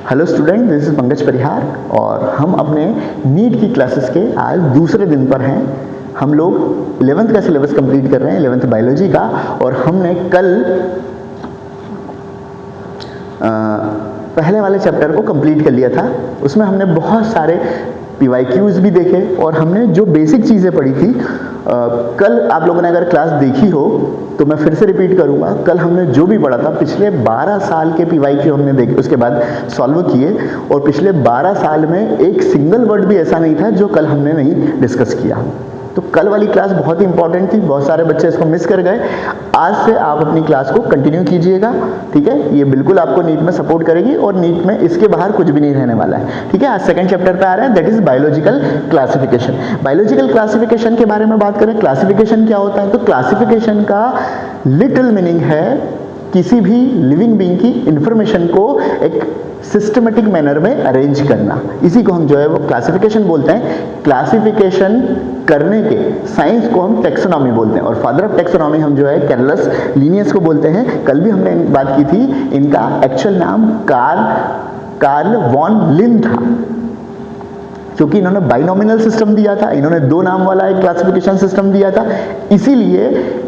Hello student, this is Pankaj Parihar और हम अपने नीट की क्लासेस के आज दूसरे दिन पर हैं। हम लोग 11th का सिलेबस कंप्लीट कर रहे हैं, 11th बायोलॉजी का। और हमने कल पहले वाले चैप्टर को कंप्लीट कर लिया था। उसमें हमने बहुत सारे PYQs भी देखे और हमने जो बेसिक चीज़ें पढ़ी थी, कल आप लोगों ने अगर क्लास देखी हो तो मैं फिर से रिपीट करूंगा। कल हमने जो भी पढ़ा था, पिछले 12 साल के PYQ हमने देखे, उसके बाद सॉल्व किए। और पिछले 12 साल में एक सिंगल वर्ड भी ऐसा नहीं था जो कल हमने नहीं डिस्कस किया। तो कल वाली क्लास बहुत ही इंपॉर्टेंट थी, बहुत सारे बच्चे इसको मिस कर गए। आज से आप अपनी क्लास को कंटिन्यू कीजिएगा, ठीक है। ये बिल्कुल आपको नीट में सपोर्ट करेगी और नीट में इसके बाहर कुछ भी नहीं रहने वाला है, ठीक है। आज सेकंड चैप्टर पे आ रहे हैं, that is biological classification. Biological classification के बारे में बात करें, क्लासिफिकेशन क्या होता है, तो क्लासिफिकेशन का लिटिल मीनिंग है किसी भी लिविंग बीइंग की इंफॉर्मेशन को एक सिस्टमेटिक मैनर में अरेंज करना। इसी को हम जो है वो क्लासिफिकेशन बोलते हैं। क्लासिफिकेशन करने के साइंस को हम टैक्सोनॉमी बोलते हैं और फादर ऑफ टैक्सोनॉमी हम जो है कैरलस लिनियस को बोलते हैं। कल भी हमने बात की थी, इनका एक्चुअल नाम कार्ल वॉन लिन था, क्योंकि इन्होंने बाइनोमिनल सिस्टम दिया था, इन्होंने दो नाम वाला एक क्लासिफिकेशन सिस्टम दिया था, इसीलिए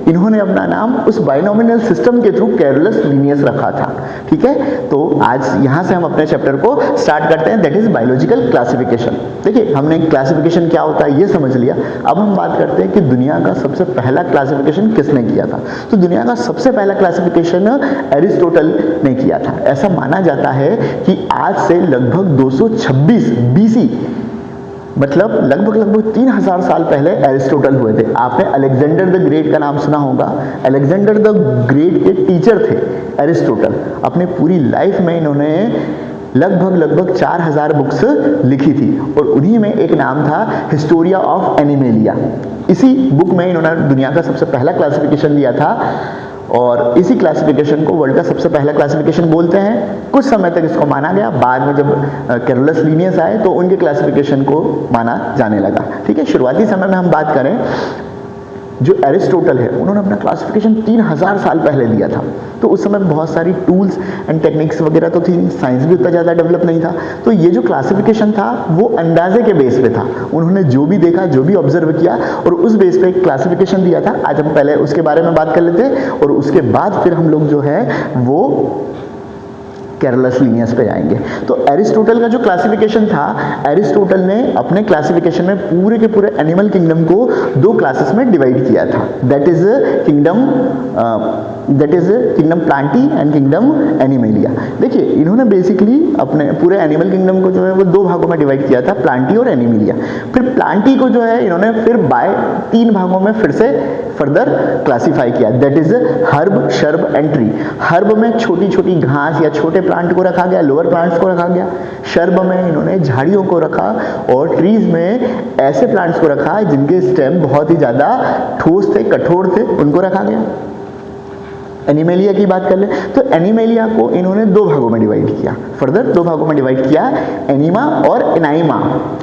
इन्होंने अपना नाम उस बाइनोमिनल सिस्टम के थ्रू कैरलस लिनियस रखा था, ठीक है। तो आज यहां से हम अपने चैप्टर को स्टार्ट करते हैं, दैट इज बायोलॉजिकल क्लासिफिकेशन। देखिए, हमने क्लासिफिकेशन क्या होता है ये समझ लिया। अब हम बात करते हैं कि दुनिया का सबसे पहला क्लासिफिकेशन किसने किया था। तो दुनिया का सबसे पहला क्लासिफिकेशन एरिस्टोटल ने किया था। ऐसा माना जाता है कि आज से लगभग 226 BC, मतलब लगभग 3000 साल पहले एरिस्टोटल हुए थे। आपने अलेक्जेंडर द ग्रेट का नाम सुना होगा। अलेक्जेंडर द ग्रेट के टीचर थे एरिस्टोटल। अपनी पूरी लाइफ में इन्होंने लगभग 4000 बुक्स लिखी थी और उन्हीं में एक नाम था हिस्टोरिया ऑफ एनिमेलिया। इसी बुक में इन्होंने दुनिया का सबसे पहला क्लासिफिकेशन दिया था और इसी क्लासिफिकेशन को वर्ल्ड का सबसे पहला क्लासिफिकेशन बोलते हैं। कुछ समय तक इसको माना गया, बाद में जब कैरलस लिनियस आए तो उनके क्लासिफिकेशन को माना जाने लगा, ठीक है। शुरुआती समय में हम बात करें, जो एरिस्टोटल है उन्होंने अपना क्लासिफिकेशन 3000 साल पहले दिया था। तो उस समय बहुत सारी टूल्स एंड टेक्निक्स वगैरह तो थी, साइंस भी उतना ज़्यादा डेवलप नहीं था। तो ये जो क्लासिफिकेशन था वो अंदाजे के बेस पे था। उन्होंने जो भी देखा, जो भी ऑब्जर्व किया और उस बेस पे एक क्लासिफिकेशन दिया था। आज हम पहले उसके बारे में बात कर लेते हैं और उसके बाद फिर हम लोग जो है वो कैरलस लिनियस पे जाएंगे। तो एरिस्टोटल का जो क्लासिफिकेशन था, एरिस्टोटल ने अपने क्लासिफिकेशन में पूरे के पूरे एनिमल किंगडम को दो क्लासेस में डिवाइड किया था, that is kingdom Plantae and kingdom animalia. देखिए, इन्होंने बेसिकली अपने पूरे एनिमल किंगडम को जो है वो दो भागों में डिवाइड किया था, प्लांटी और एनिमेलिया। फिर प्लांटी को जो है इन्होंने फिर बाय 3 भागों में फिर से फर्दर क्लासिफाई किया, that is herb, shrub and tree. Herb में छोटी छोटी घास या छोटे प्लांट को रखा गया, लोअर प्लांट्स को रखा गया। शर्ब में इन्होंने झाड़ियों को रखा और ट्रीज में ऐसे प्लांट्स को रखा जिनके स्टेम बहुत ही ज्यादा ठोस थे, कठोर थे, उनको रखा गया। एनिमेलिया की बात कर ले तो एनिमेलिया को इन्होंने दो भागों में डिवाइड किया, फर्दर दो भागों में डिवाइड किया, एनिमा और एनाइमा।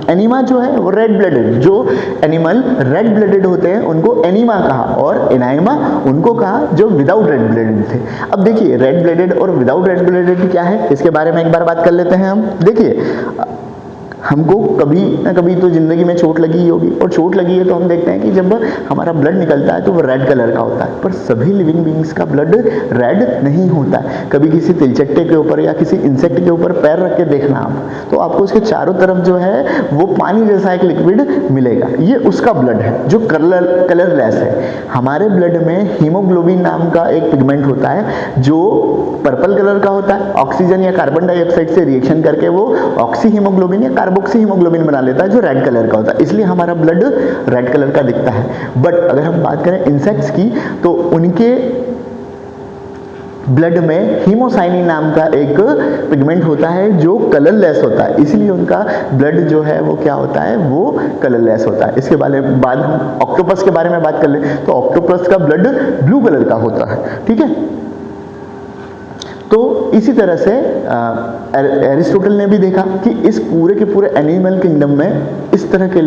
एनिमा जो है वो रेड ब्लडेड, जो एनिमल रेड ब्लडेड होते हैं उनको एनिमा कहा, और एनाइमा उनको कहा जो विदाउट रेड ब्लडेड थे। अब देखिए, रेड ब्लडेड और विदाउट रेड ब्लडेड क्या है, इसके बारे में एक बार बात कर लेते हैं हम। देखिए, हमको कभी ना कभी तो जिंदगी में चोट लगी ही होगी, और चोट लगी है तो हम देखते हैं कि जब हमारा ब्लड निकलता है तो वो रेड कलर का होता है, पर सभी लिविंग बीइंग्स का ब्लड रेड नहीं होता है। कभी किसी तिलचट्टे के ऊपर या किसी इंसेक्ट के ऊपर पैर रख के देखना आप, तो आपको उसके चारों तरफ जो है वो पानी जैसा एक लिक्विड मिलेगा, ये उसका ब्लड है जो कलरलेस है। हमारे ब्लड में हीमोग्लोबिन नाम का एक पिगमेंट होता है जो पर्पल कलर का होता है। ऑक्सीजन या कार्बन डाइऑक्साइड से रिएक्शन करके वो ऑक्सी हीमोग्लोबिन या कार्बोक्सी हीमोग्लोबिन बना लेता है जो रेड कलर का होता है, इसलिए हमारा ब्लड रेड कलर का दिखता है। बट अगर हम बात करें इंसेक्ट्स की, तो उनके ब्लड में हीमोसाइनिन नाम का एक पिगमेंट होता है जो कलरलेस होता है, इसलिए उनका ब्लड जो है वो क्या होता है, वो कलरलेस होता है। इसके बाद हम ऑक्टोपस के बारे में बात कर ले तो ऑक्टोपस का ब्लड ब्लू कलर का होता है, ठीक है। तो इसी तरह से एरिस्टोटल ने भी देखा कि इस पूरे के पूरे एनिमल किंगडम में इस तरह के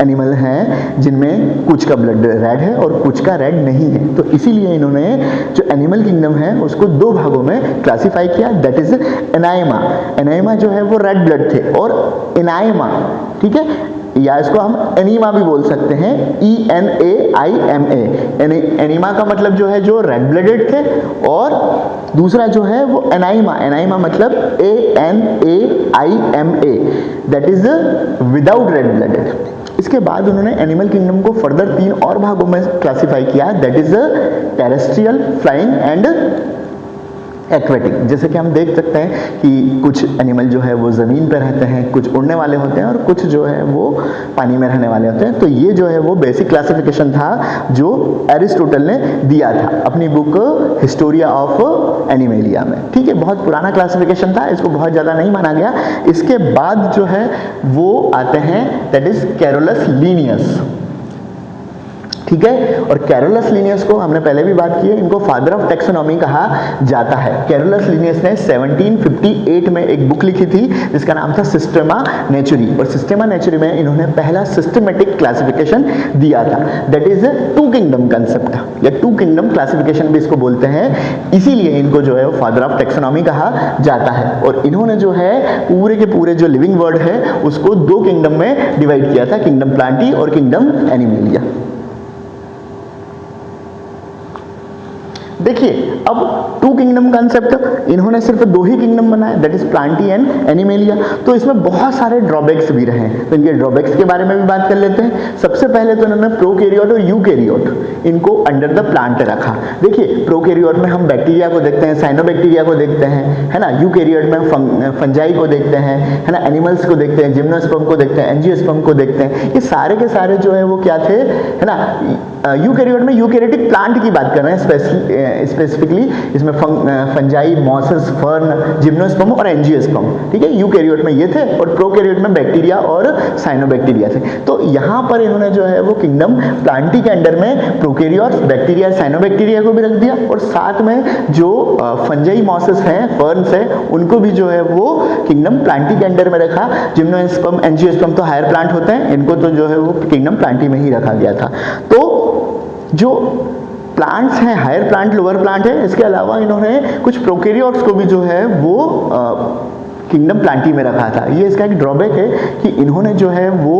एनिमल हैं जिनमें कुछ का ब्लड रेड है और कुछ का रेड नहीं है। तो इसीलिए इन्होंने जो एनिमल किंगडम है उसको दो भागों में क्लासिफाई किया, दैट इज एनाइमा। एनाइमा जो है वो रेड ब्लड थे, और एनाइमा, ठीक है, या इसको हम एनीमा भी बोल सकते हैं, ENAIMA। एनीमा का मतलब जो है जो रेड ब्लडेड थे, और दूसरा जो है वो एनाइमा, एनाइमा मतलब ANAIMA, that is without red blooded. इसके बाद उन्होंने एनिमल किंगडम को फर्दर 3 और भागों में क्लासिफाई किया, that is terrestrial, flying and aquatic. जैसे कि हम देख सकते हैं कि कुछ एनिमल जो है वो ज़मीन पर रहते हैं, कुछ उड़ने वाले होते हैं, और कुछ जो है वो पानी में रहने वाले होते हैं। तो ये जो है वो बेसिक क्लासिफिकेशन था जो एरिस्टोटल ने दिया था अपनी बुक हिस्टोरिया ऑफ एनिमेलिया में। ठीक है, बहुत पुराना क्लासिफिकेशन था, इसको बहुत ज़्यादा नहीं माना गया। इसके बाद जो है वो आते हैं, दैट इज कैरोलस लीनियस। ठीक है, और कैरोलस लीनियस को हमने पहले भी बात की है, इनको फादर ऑफ टैक्सोनॉमी कहा जाता है। कैरोलस लीनियस ने 1758 में एक बुक लिखी थी जिसका नाम था सिस्टेमा नेचुरी, और सिस्टेमा नेचुरी में इन्होंने पहला सिस्टमेटिक क्लासिफिकेशन दिया था, that is two kingdom concept, या टू किंगडम क्लासिफिकेशन भी इसको बोलते हैं। इसीलिए इनको जो है वो फादर ऑफ टैक्सोनॉमी कहा जाता है। और इन्होंने जो है पूरे के पूरे जो लिविंग वर्ल्ड है उसको 2 किंगडम में डिवाइड किया था, किंगडम प्लांटी और किंगडम एनिमेलिया। देखिए, अब 2 किंगडम कंसेप्ट, इन्होंने सिर्फ 2 ही किंगडम बनाए, that is Plantae and animalia. तो इसमें बहुत सारे ड्रॉबैक्स भी रहे, तो इनके ड्रॉबैक्स के बारे में भी बात कर लेते हैं। सबसे पहले तो इन्होंने प्रोकैरियोट और यूकैरियोट इनको अंडर द प्लांट रखा। देखिए, प्रोकैरियोट में हम बैक्टीरिया को देखते हैं, साइनोबैक्टीरिया को देखते हैं, है ना, यूकैरियोट में फंजाई को देखते हैं, है ना, एनिमल्स को देखते हैं, जिम्नोस्पर्म को देखते हैं, एंजियोस्पर्म को देखते हैं। ये सारे के सारे जो है वो क्या थे, है ना, यूकैरियोट में यूकैरियोटिक प्लांट की बात कर रहे हैं स्पेसिफिकली, इसमें फंजाई, मॉसेस, फर्न, जिम्नोस्पर्म और एंजियोस्पर्म। ठीक है, यूकैरियोट में ये थे, और प्रोकैरियोट में बैक्टीरिया और साइनोबैक्टीरिया थे। तो यहाँ पर इन्होंने जो है वो किंगडम प्लांटी के अंडर में प्रोकैरियोट्स, बैक्टीरिया, साइनोबैक्टीरिया को भी रख दिया, और साथ में जो फंजाई, मॉसेस हैं, फर्न्स हैं, उनको भी जो है वो किंगडम प्लांटी के अंडर में रखा। जिम्नोस्पर्म, एंजियोस्पर्म तो हायर प्लांट होते हैं, इनको तो जो है वो किंगडम प्लांटी में ही रखा गया था। तो जो प्लांट्स हैं, हायर प्लांट, लोअर प्लांट है, इसके अलावा इन्होंने कुछ प्रोकैरियोट्स को भी जो है वो किंगडम प्लांटी में रखा था। ये इसका एक ड्रॉबैक है कि इन्होंने जो है वो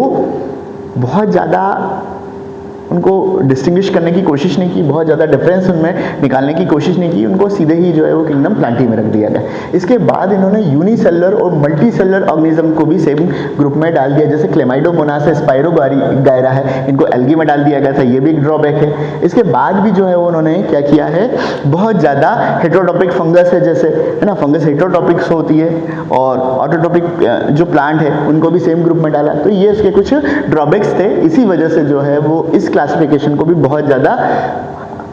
बहुत ज़्यादा उनको डिस्टिंग्विश करने की कोशिश नहीं की, बहुत ज़्यादा डिफरेंस उनमें निकालने की कोशिश नहीं की, उनको सीधे ही जो है वो किंगडम प्लांटी में रख दिया गया। इसके बाद इन्होंने यूनिसेलुलर और मल्टी सेलुलर ऑर्गेनिज्म को भी सेम ग्रुप में डाल दिया, जैसे क्लेमाइडोमोनास है, स्पाइरोगायरा है, इनको एल्गी में डाल दिया गया था, ये भी एक ड्रॉबैक है। इसके बाद भी जो है उन्होंने क्या किया है, बहुत ज़्यादा हेटेरोटॉपिक फंगस है, जैसे, है ना, फंगस हेटेरोटॉपिक्स होती है, और ऑटोटॉपिक जो प्लांट है उनको भी सेम ग्रुप में डाला। तो ये इसके कुछ ड्रॉबैक्स थे, इसी वजह से जो है वो इस क्लासिफिकेशन को भी बहुत ज़्यादा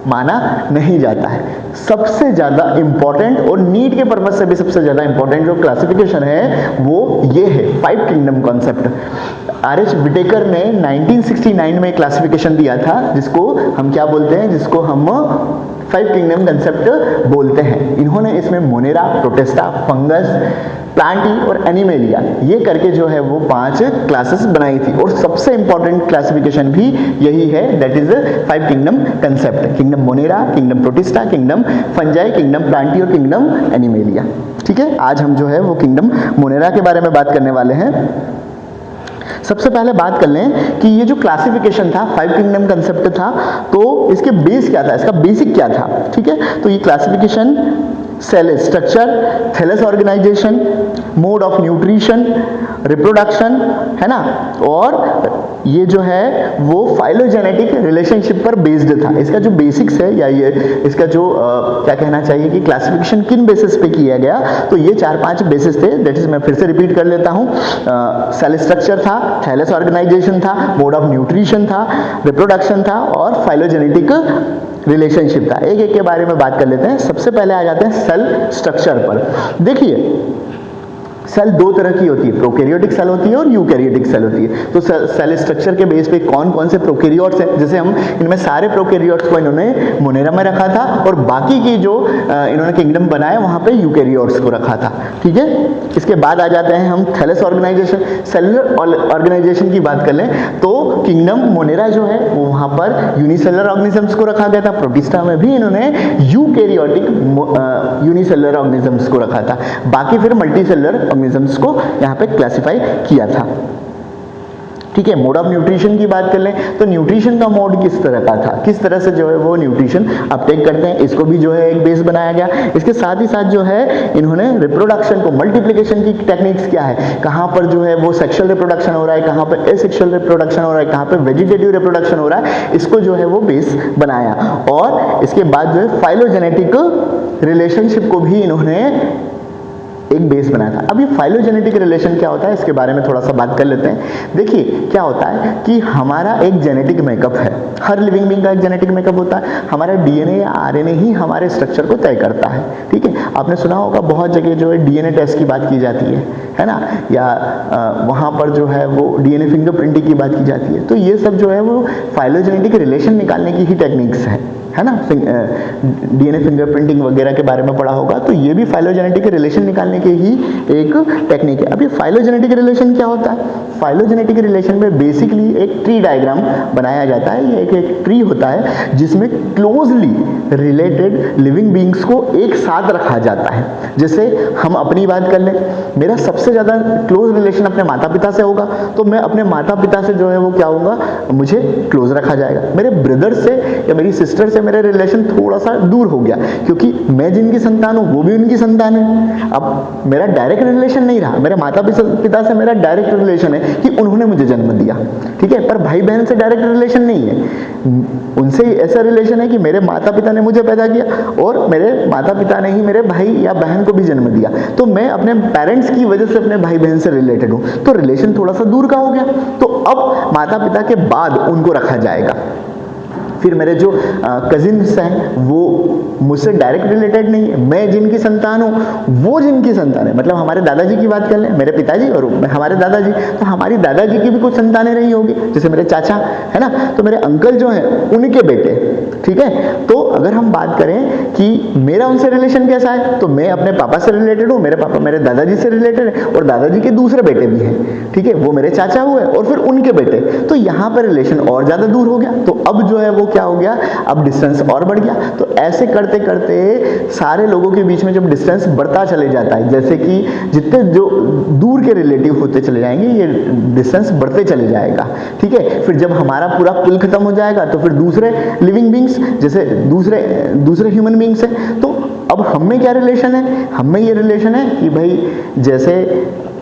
माना नहीं जाता है। सबसे ज़्यादा इंपॉर्टेंट और नीट के पर्पज से भी सबसे ज़्यादा इंपॉर्टेंट जो क्लासिफिकेशन है वो ये है 5 किंगडम कॉन्सेप्ट। आर.एच. विटेकर ने 1969 में क्लासिफिकेशन दिया था, जिसको हम क्या बोलते हैं, जिसको हम 5 किंगडम कंसेप्ट बोलते हैं। इन्होंने इसमें मोनेरा, प्रोटिस्टा, फंगस, प्लांटी और एनिमेलिया ये करके जो है वो 5 क्लासेस बनाई थी, और सबसे इंपॉर्टेंट क्लासिफिकेशन भी यही है, that is 5 kingdom concept, kingdom Monera, kingdom protista, kingdom fungi, kingdom Plantae और किंगडम एनिमेलिया। ठीक है, आज हम जो है वो किंगडम मोनेरा के बारे में बात करने वाले हैं। सबसे पहले बात कर लें कि ये जो क्लासिफिकेशन था 5 किंगडम कंसेप्ट था, तो इसके बेस क्या था, इसका बेसिक क्या था। ठीक है, तो ये classification cell structure, thallus organization, mode of nutrition, reproduction, है ना, और ये जो है वो फाइलोजेनेटिक रिलेशनशिप पर बेस्ड था। इसका जो बेसिक्स है, या ये इसका जो क्या कहना चाहिए कि क्लासिफिकेशन किन बेसिस पे किया गया, तो ये 4-5 बेसिस थे, दैट इज मैं फिर से रिपीट कर लेता हूँ। सेल स्ट्रक्चर था, थैलस ऑर्गेनाइजेशन था, मोड ऑफ न्यूट्रिशन था, रिप्रोडक्शन था, और फाइलोजेनेटिक रिलेशनशिप था। एक एक के बारे में बात कर लेते हैं। सबसे पहले आ जाते हैं सेल स्ट्रक्चर पर। देखिए, सेल दो तरह की होती है, प्रोकैरियोटिक सेल होती है और यूकैरियोटिक सेल होती है। तो सेल स्ट्रक्चर के बेस पे कौन कौन से प्रोकैरियोट्स हैं, जैसे हम इनमें सारे प्रोकैरियोट्स को इन्होंने मोनेरा में रखा था और बाकी की जो इन्होंने किंगडम बनाया वहां पे यूकैरियोट्स को रखा था, ठीक है। इसके बाद आ जाते हैं हम थैलेस ऑर्गेनाइजेशन, सेलुलर ऑर्गेनाइजेशन की बात कर लें तो किंगडम मोनेरा जो है वो वहां पर यूनिसेलुलर ऑर्गेनिजम्स को रखा गया था। प्रोटिस्टा में भी इन्होंने यूकैरियोटिक यूनिसेलुलर ऑर्गेनिजम्स को रखा था, बाकी फिर मल्टीसेलुलर ऑर्गेनिजम्स को यहाँ पे क्लासिफाई किया था, ठीक है। मोड ऑफ न्यूट्रिशन की बात कर लें तो न्यूट्रिशन का मोड किस तरह का था, किस तरह से जो है वो न्यूट्रिशन अपटेक करते हैं, इसको भी जो है एक बेस बनाया गया। इसके साथ ही साथ जो है इन्होंने रिप्रोडक्शन को, मल्टीप्लिकेशन की टेक्निक्स क्या है, कहाँ पर जो है वो सेक्सुअल रिप्रोडक्शन हो रहा है, कहाँ पर एसेक्सुअल रिप्रोडक्शन हो रहा है, कहाँ पर वेजिटेटिव रिप्रोडक्शन हो रहा है, इसको जो है वो बेस बनाया। और इसके बाद जो है फाइलोजेनेटिक रिलेशनशिप को भी इन्होंने एक बेस बनाया था। अब ये फाइलोजेनेटिक रिलेशन क्या होता है इसके बारे में थोड़ा सा बात कर लेते हैं। देखिए क्या होता है कि हमारा एक जेनेटिक मेकअप है, हर लिविंग बीइंग का एक जेनेटिक मेकअप होता है। हमारा डीएनए या आरएनए ही हमारे स्ट्रक्चर को तय करता है, ठीक है। आपने सुना होगा बहुत जगह जो है डीएनए टेस्ट की बात की जाती है ना, या वहाँ पर जो है वो डीएनए फिंगरप्रिंटिंग की बात की जाती है। तो ये सब जो है वो फाइलोजेनेटिक रिलेशन निकालने की ही टेक्निक्स है ना। डीएनए फिंगरप्रिंटिंग वगैरह के बारे में पढ़ा होगा, तो ये भी फाइलोजेनेटिक रिलेशन निकालने की ही एक टेक्निक है। अभी फाइलोजेनेटिक रिलेशन क्या होता है, फाइलोजेनेटिक रिलेशन में बेसिकली एक ट्री डायग्राम बनाया जाता है। ये एक ट्री होता है जिसमें क्लोजली रिलेटेड लिविंग बीइंग्स को एक साथ रखा जाता है। जैसे हम अपनी बात कर लें, मेरा सबसे ज़्यादा क्लोज रिलेशन अपने माता पिता से होगा, तो मैं अपने माता पिता से जो है वो क्या होगा, मुझे क्लोज रखा जाएगा। मेरे ब्रदर से या मेरी सिस्टर से मेरा रिलेशन थोड़ा सा दूर हो गया, क्योंकि मैं जिनकी संतान हूँ वो भी उनकी संतान है। अब मेरा डायरेक्ट रिलेशन नहीं रहा, मेरे माता पिता से मेरा डायरेक्ट रिलेशन है कि उन्होंने मुझे जन्म दिया, ठीक है। पर भाई बहन से डायरेक्ट रिलेशन नहीं है, उनसे ऐसा रिलेशन है कि मेरे माता पिता ने मुझे पैदा किया और मेरे माता पिता ने ही मेरे भाई या बहन को भी जन्म दिया। तो मैं अपने पेरेंट्स की वजह से अपने भाई बहन से रिलेटेड हूँ, तो रिलेशन थोड़ा सा दूर का हो गया। तो अब माता पिता के बाद उनको रखा जाएगा। फिर मेरे जो कजिन्स हैं वो मुझसे डायरेक्ट रिलेटेड नहीं है, मैं जिनकी संतान हूँ वो जिनकी संतान है। मतलब हमारे दादाजी की बात कर लें, मेरे पिताजी और हमारे दादाजी, तो हमारी दादाजी की भी कुछ संतानें रही होगी, जैसे मेरे चाचा है ना, तो मेरे अंकल जो हैं उनके बेटे, ठीक है। तो अगर हम बात करें कि मेरा उनसे रिलेशन कैसा है, तो मैं अपने पापा से रिलेटेड हूँ, मेरे पापा मेरे दादाजी से रिलेटेड है और दादाजी के दूसरे बेटे भी हैं, ठीक है, वो मेरे चाचा हुए और फिर उनके बेटे। तो यहाँ पर रिलेशन और ज़्यादा दूर हो गया। तो अब जो है वो क्या हो गया, अब डिस्टेंस और बढ़ गया। तो ऐसे करते करते सारे लोगों के बीच में जब डिस्टेंस बढ़ता चले जाता है, जैसे कि जितने जो दूर के रिलेटिव होते चले जाएंगे ये डिस्टेंस बढ़ते चले जाएगा, ठीक है। फिर जब हमारा पूरा कुल खत्म हो जाएगा तो फिर दूसरे लिविंग बींग्स, जैसे दूसरे ह्यूमन बींग्स हैं, तो अब हम में क्या रिलेशन है, हम में ये रिलेशन है कि भाई जैसे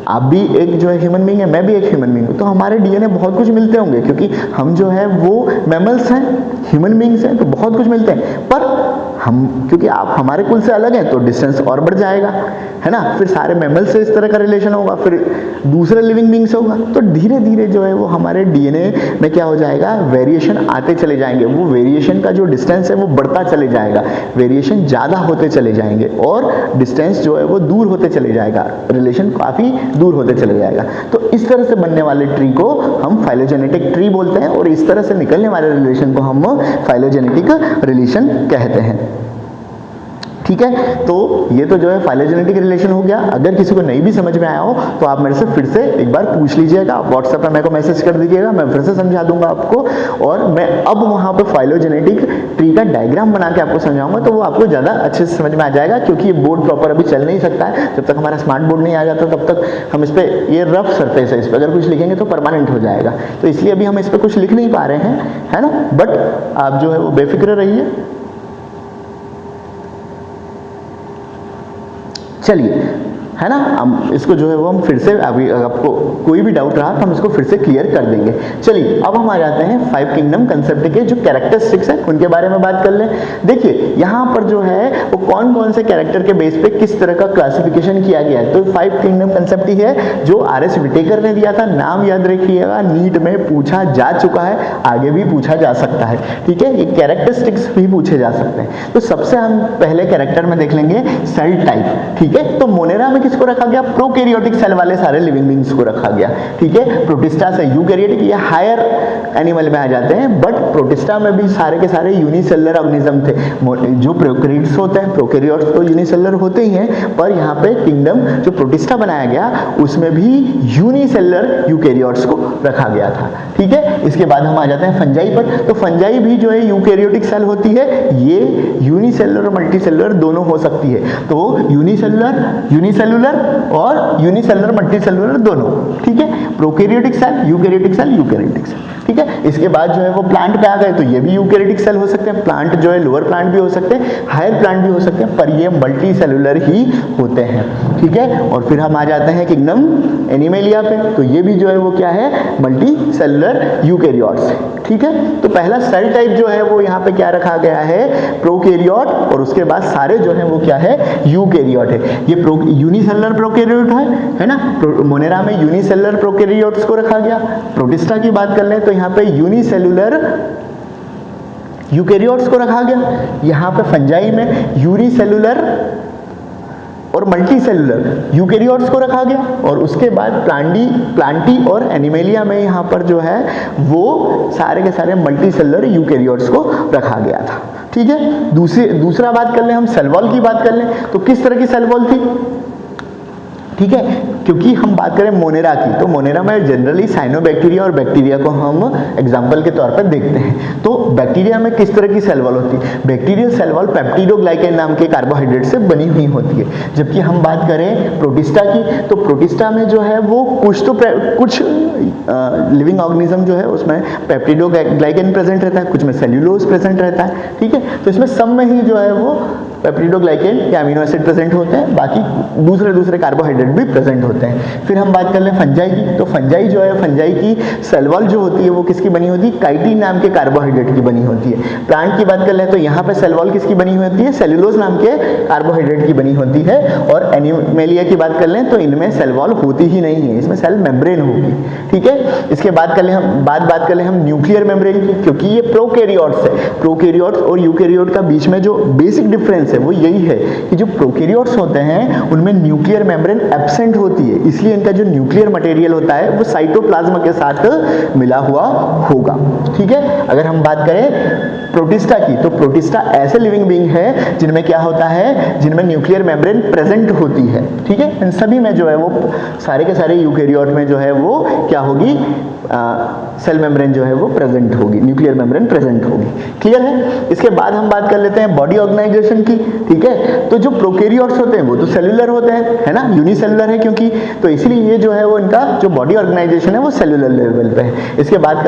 आप भी एक जो है ह्यूमन बीइंग है, मैं भी एक ह्यूमन बीइंग हूँ, तो हमारे डीएनए बहुत कुछ मिलते होंगे, क्योंकि हम जो है वो मैमल्स हैं, ह्यूमन बीइंग्स हैं, तो बहुत कुछ मिलते हैं। पर हम क्योंकि आप हमारे कुल से अलग हैं तो डिस्टेंस और बढ़ जाएगा, है ना। फिर सारे मैमल्स से इस तरह का रिलेशन होगा, फिर दूसरे लिविंग बीइंग से होगा, तो धीरे धीरे जो है वो हमारे डीएनए में क्या हो जाएगा, वेरिएशन आते चले जाएंगे। वो वेरिएशन का जो डिस्टेंस है वो बढ़ता चले जाएगा, वेरिएशन ज़्यादा होते चले जाएंगे और डिस्टेंस जो है वो दूर होते चले जाएगा, रिलेशन काफ़ी दूर होते चले जाएगा। तो इस तरह से बनने वाले ट्री को हम फाइलोजेनेटिक ट्री बोलते हैं और इस तरह से निकलने वाले रिलेशन को हम फाइलोजेनेटिक रिलेशन कहते हैं, ठीक है। तो ये तो जो है फाइलोजेनेटिक रिलेशन हो गया। अगर किसी को नहीं भी समझ में आया हो तो आप मेरे से फिर से एक बार पूछ लीजिएगा, व्हाट्सएप पर मेरे को मैसेज कर दीजिएगा, मैं फिर से समझा दूंगा आपको। और मैं अब वहाँ पे फाइलोजेनेटिक ट्री का डायग्राम बना के आपको समझाऊंगा, तो वो आपको ज़्यादा अच्छे से समझ में आ जाएगा, क्योंकि ये बोर्ड प्रॉपर अभी चल नहीं सकता है जब तक हमारा स्मार्ट बोर्ड नहीं आ जाता। तब तक हम इस पर, ये रफ सरफेस है, इस पर अगर कुछ लिखेंगे तो परमानेंट हो जाएगा, तो इसलिए अभी हम इस पर कुछ लिख नहीं पा रहे हैं, है ना। बट आप जो है वो बेफिक्र रहिए। चलिए, है ना, हम इसको जो है वो हम फिर से, अभी आपको कोई भी डाउट रहा तो हम इसको फिर से क्लियर कर देंगे। चलिए अब हम आ जाते हैं 5 किंगडम कंसेप्ट के जो कैरेक्टरिस्टिक्स हैं उनके बारे में बात कर लें। देखिए यहाँ पर जो है वो कौन कौन से कैरेक्टर के बेस पे किस तरह का क्लासिफिकेशन किया गया है। तो 5 किंगडम कंसेप्ट ही है जो आर.एस. विटेकर ने दिया था, नाम याद रखिएगा, नीट में पूछा जा चुका है, आगे भी पूछा जा सकता है, ठीक है। ये कैरेक्टरिस्टिक्स भी पूछे जा सकते हैं। तो सबसे हम पहले कैरेक्टर में देख लेंगे सेल टाइप, ठीक है। तो मोनेरा में किसको रखा गया, प्रोकैरियोटिक सेल वाले सारे लिविंग बींग्स को रखा गया, ठीक है। प्रोटिस्टा से यूकैरियोटिक, ये हायर एनिमल में आ जाते हैं, बट प्रोटिस्टा में भी सारे के सारे यूनिसेलुलर ऑर्गेनिज्म थे। जो प्रोकैरियोट्स होते हैं, प्रोकैरियोट्स तो यूनिसेलुलर होते ही हैं, पर यहाँ पे किंगडम जो प्रोटिस्टा बनाया गया उसमें भी यूनिसेलुलर यूकैरियोट्स को रखा गया था, ठीक है। इसके बाद हम आ जाते हैं फंजाई पर। तो फंजाई भी जो है यूकैरियोटिक सेल होती है, ये यूनिसेलुलर मल्टीसेलुलर दोनों हो सकती है। तो यूनिसेलुलर और यूनिसेलुलर मल्टीसेलुलर दोनों, ठीक है। Prokaryotic cell, eukaryotic cell, eukaryotic cell, ठीक है। इसके बाद जो है वो प्लांट पे आ गए, तो ये भी यूकैरियोटिक सेल हो सकते हैं। प्लांट जो है लोअर प्लांट भी हो सकते हैं, हायर प्लांट भी हो सकते हैं, पर ये मल्टी सेलुलर ही होते हैं, ठीक है। और फिर हम आ जाते हैं किंगडम एनिमेलिया पे। तो ये भी जो है वो क्या है, मल्टी सेलुलर यूकैरियोट्स, ठीक है। तो पहला सेल टाइप जो है वो यहाँ पे क्या रखा गया है, प्रोकैरियोट, और उसके बाद सारे जो है वो क्या है, यूकैरियोट है। ये यूनिसेलुलर प्रोकैरियोट है ना। मोनेरा में यूनिसेलुलर प्रोकैरियोट्स को रखा गया। प्रोटिस्टा की बात कर लें तो यहाँ पे यूनिसेलुलर यूकैरियोट्स को रखा गया। यहाँ पे फंजाई में यूनिसेलुलर और मल्टी सेलुलर यूकैरियोट्स को रखा गया। और उसके बाद प्लांटी और एनिमेलिया में यहाँ पर जो है वो सारे के सारे मल्टी सेलुलर यूकैरियोट्स को रखा गया था, ठीक है। दूसरा बात कर लें हम, सेल वॉल की बात कर लें तो किस तरह की सेल वॉल थी, ठीक है। क्योंकि हम बात करें मोनेरा की, तो मोनेरा में जनरली साइनोबैक्टीरिया और बैक्टीरिया को हम एग्जांपल के तौर पर देखते हैं। तो बैक्टीरिया में किस तरह की सेल वॉल होती है, बैक्टीरियल सेल वॉल पेप्टिडोग्लाइकेन नाम के कार्बोहाइड्रेट से बनी हुई होती है। जबकि हम बात करें प्रोटिस्टा की, तो प्रोटिस्टा में जो है वो कुछ लिविंग ऑर्गेनिज्म जो है उसमें पेप्टिडोग्लाइकेन प्रेजेंट रहता है, कुछ में सेल्यूलोज प्रेजेंट रहता है, ठीक है। तो इसमें सब में ही जो है वो पेप्टिडोग्लाइकेन या अमीनो एसिड प्रेजेंट होते हैं, बाकी दूसरे कार्बोहाइड्रेट भी प्रेजेंट होते हैं। फिर हम बात कर लें फंजाई की, तो फंजाई जो है, फंजाई की सेल वॉल जो होती है वो किसकी बनी होती है, काइटिन नाम के कार्बोहाइड्रेट की बनी होती है। प्लांट की बात कर लें तो यहाँ पे सेल वॉल किसकी बनी होती है, सेल्यूलोज नाम के कार्बोहाइड्रेट की बनी होती है। और एनिमेलिया की बात कर लें तो इनमें सेल वॉल होती ही नहीं है, इसमें सेल मेम्ब्रेन होगी, ठीक है। इसके बाद बात कर लें हम न्यूक्लियर मेम्ब्रेन की, क्योंकि ये प्रोकैरियोट्स है। प्रोकैरियोट्स और यूकैरियोट का बीच में जो बेसिक डिफरेंस है वो यही है कि जो प्रोकैरियोट्स होते हैं उनमें न्यूक्लियर मेम्ब्रेन एब्सेंट होती है, इसलिए इनका जो न्यूक्लियर मटेरियल होता है वो साइटोप्लाज्म के साथ मिला हुआ होगा, ठीक है। अगर हम बात करें प्रोटिस्टा की, तो प्रोटिस्टा ऐसे लिविंग बीइंग है जिनमें क्या होता है, जिनमें न्यूक्लियर मेम्ब्रेन प्रेजेंट होती है, ठीक है। इन सभी में जो है वो सारे के सारे यूकैरियोट में जो है वो क्या होगी, सेल मेम्ब्रेन जो है वो प्रेजेंट होगी, न्यूक्लियर मेम्ब्रेन प्रेजेंट होगी, क्लियर है। इसके बाद हम बात कर लेते हैं बॉडी ऑर्गेनाइजेशन की, ठीक है। तो जो प्रोकैरियोट्स होते हैं वो तो सेलुलर होते हैं, है ना, यूनिसेलुलर है क्योंकि, तो इसलिए ये जो है वो इनका जो बॉडी ऑर्गेनाइजेशन है वो सेलुलर लेवल पे है। इसके बाद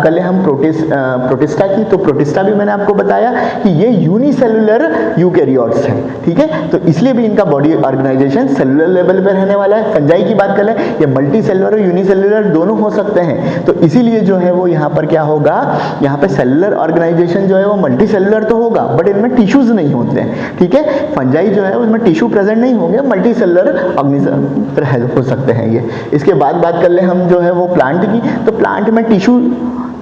कर ले हम प्रोटिस्टा की, तो प्रोटिस्टा भी मैंने आपको बताया कि ये यूनिसेलुलर यूकैरियोट्स हैं, ठीक है। तो इसलिए भी इनका बॉडी ऑर्गेनाइजेशन सेलुलर लेवल पे रहने वाला है। फंजाई की बात कर ले, ये मल्टी सेलुलर और यूनिसेलुलर दोनों हो सकते हैं, तो इसीलिए जो है वो यहाँ पर क्या होगा, यहाँ पे सेलुलर ऑर्गेनाइजेशन जो है वो मल्टी सेलुलर तो होगा बट इनमें टिश्यूज नहीं होते हैं, ठीक है। फंजाई जो है उसमें टिश्यू प्रेजेंट नहीं होंगे, मल्टी सेलुलर ऑर्गेनिज्म हो सकते हैं ये। इसके बाद बात कर ले हम जो है वो प्लांट की, तो प्लांट में टिश्यू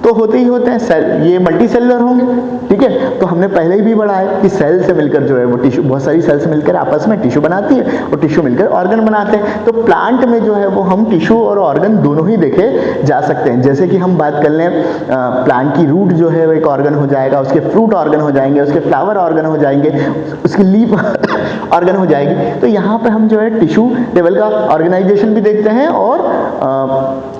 तो होते ही होते हैं, ये मल्टी सेलुलर होंगे, ठीक है। तो हमने पहले ही भी पढ़ा है कि सेल से मिलकर जो है वो टिश्यू, बहुत सारी सेल्स मिलकर आपस में टिश्यू बनाती है और टिश्यू मिलकर ऑर्गन बनाते हैं। तो प्लांट में जो है वो हम टिश्यू और ऑर्गन दोनों ही देखे जा सकते हैं। जैसे कि हम बात कर लें प्लांट की रूट जो है वो एक ऑर्गन हो जाएगा, उसके फ्रूट ऑर्गन हो जाएंगे, उसके फ्लावर ऑर्गन हो जाएंगे, उसकी लीफ ऑर्गन हो जाएगी। तो यहाँ पे हम जो है टिश्यू लेवल का ऑर्गेनाइजेशन भी देखते हैं और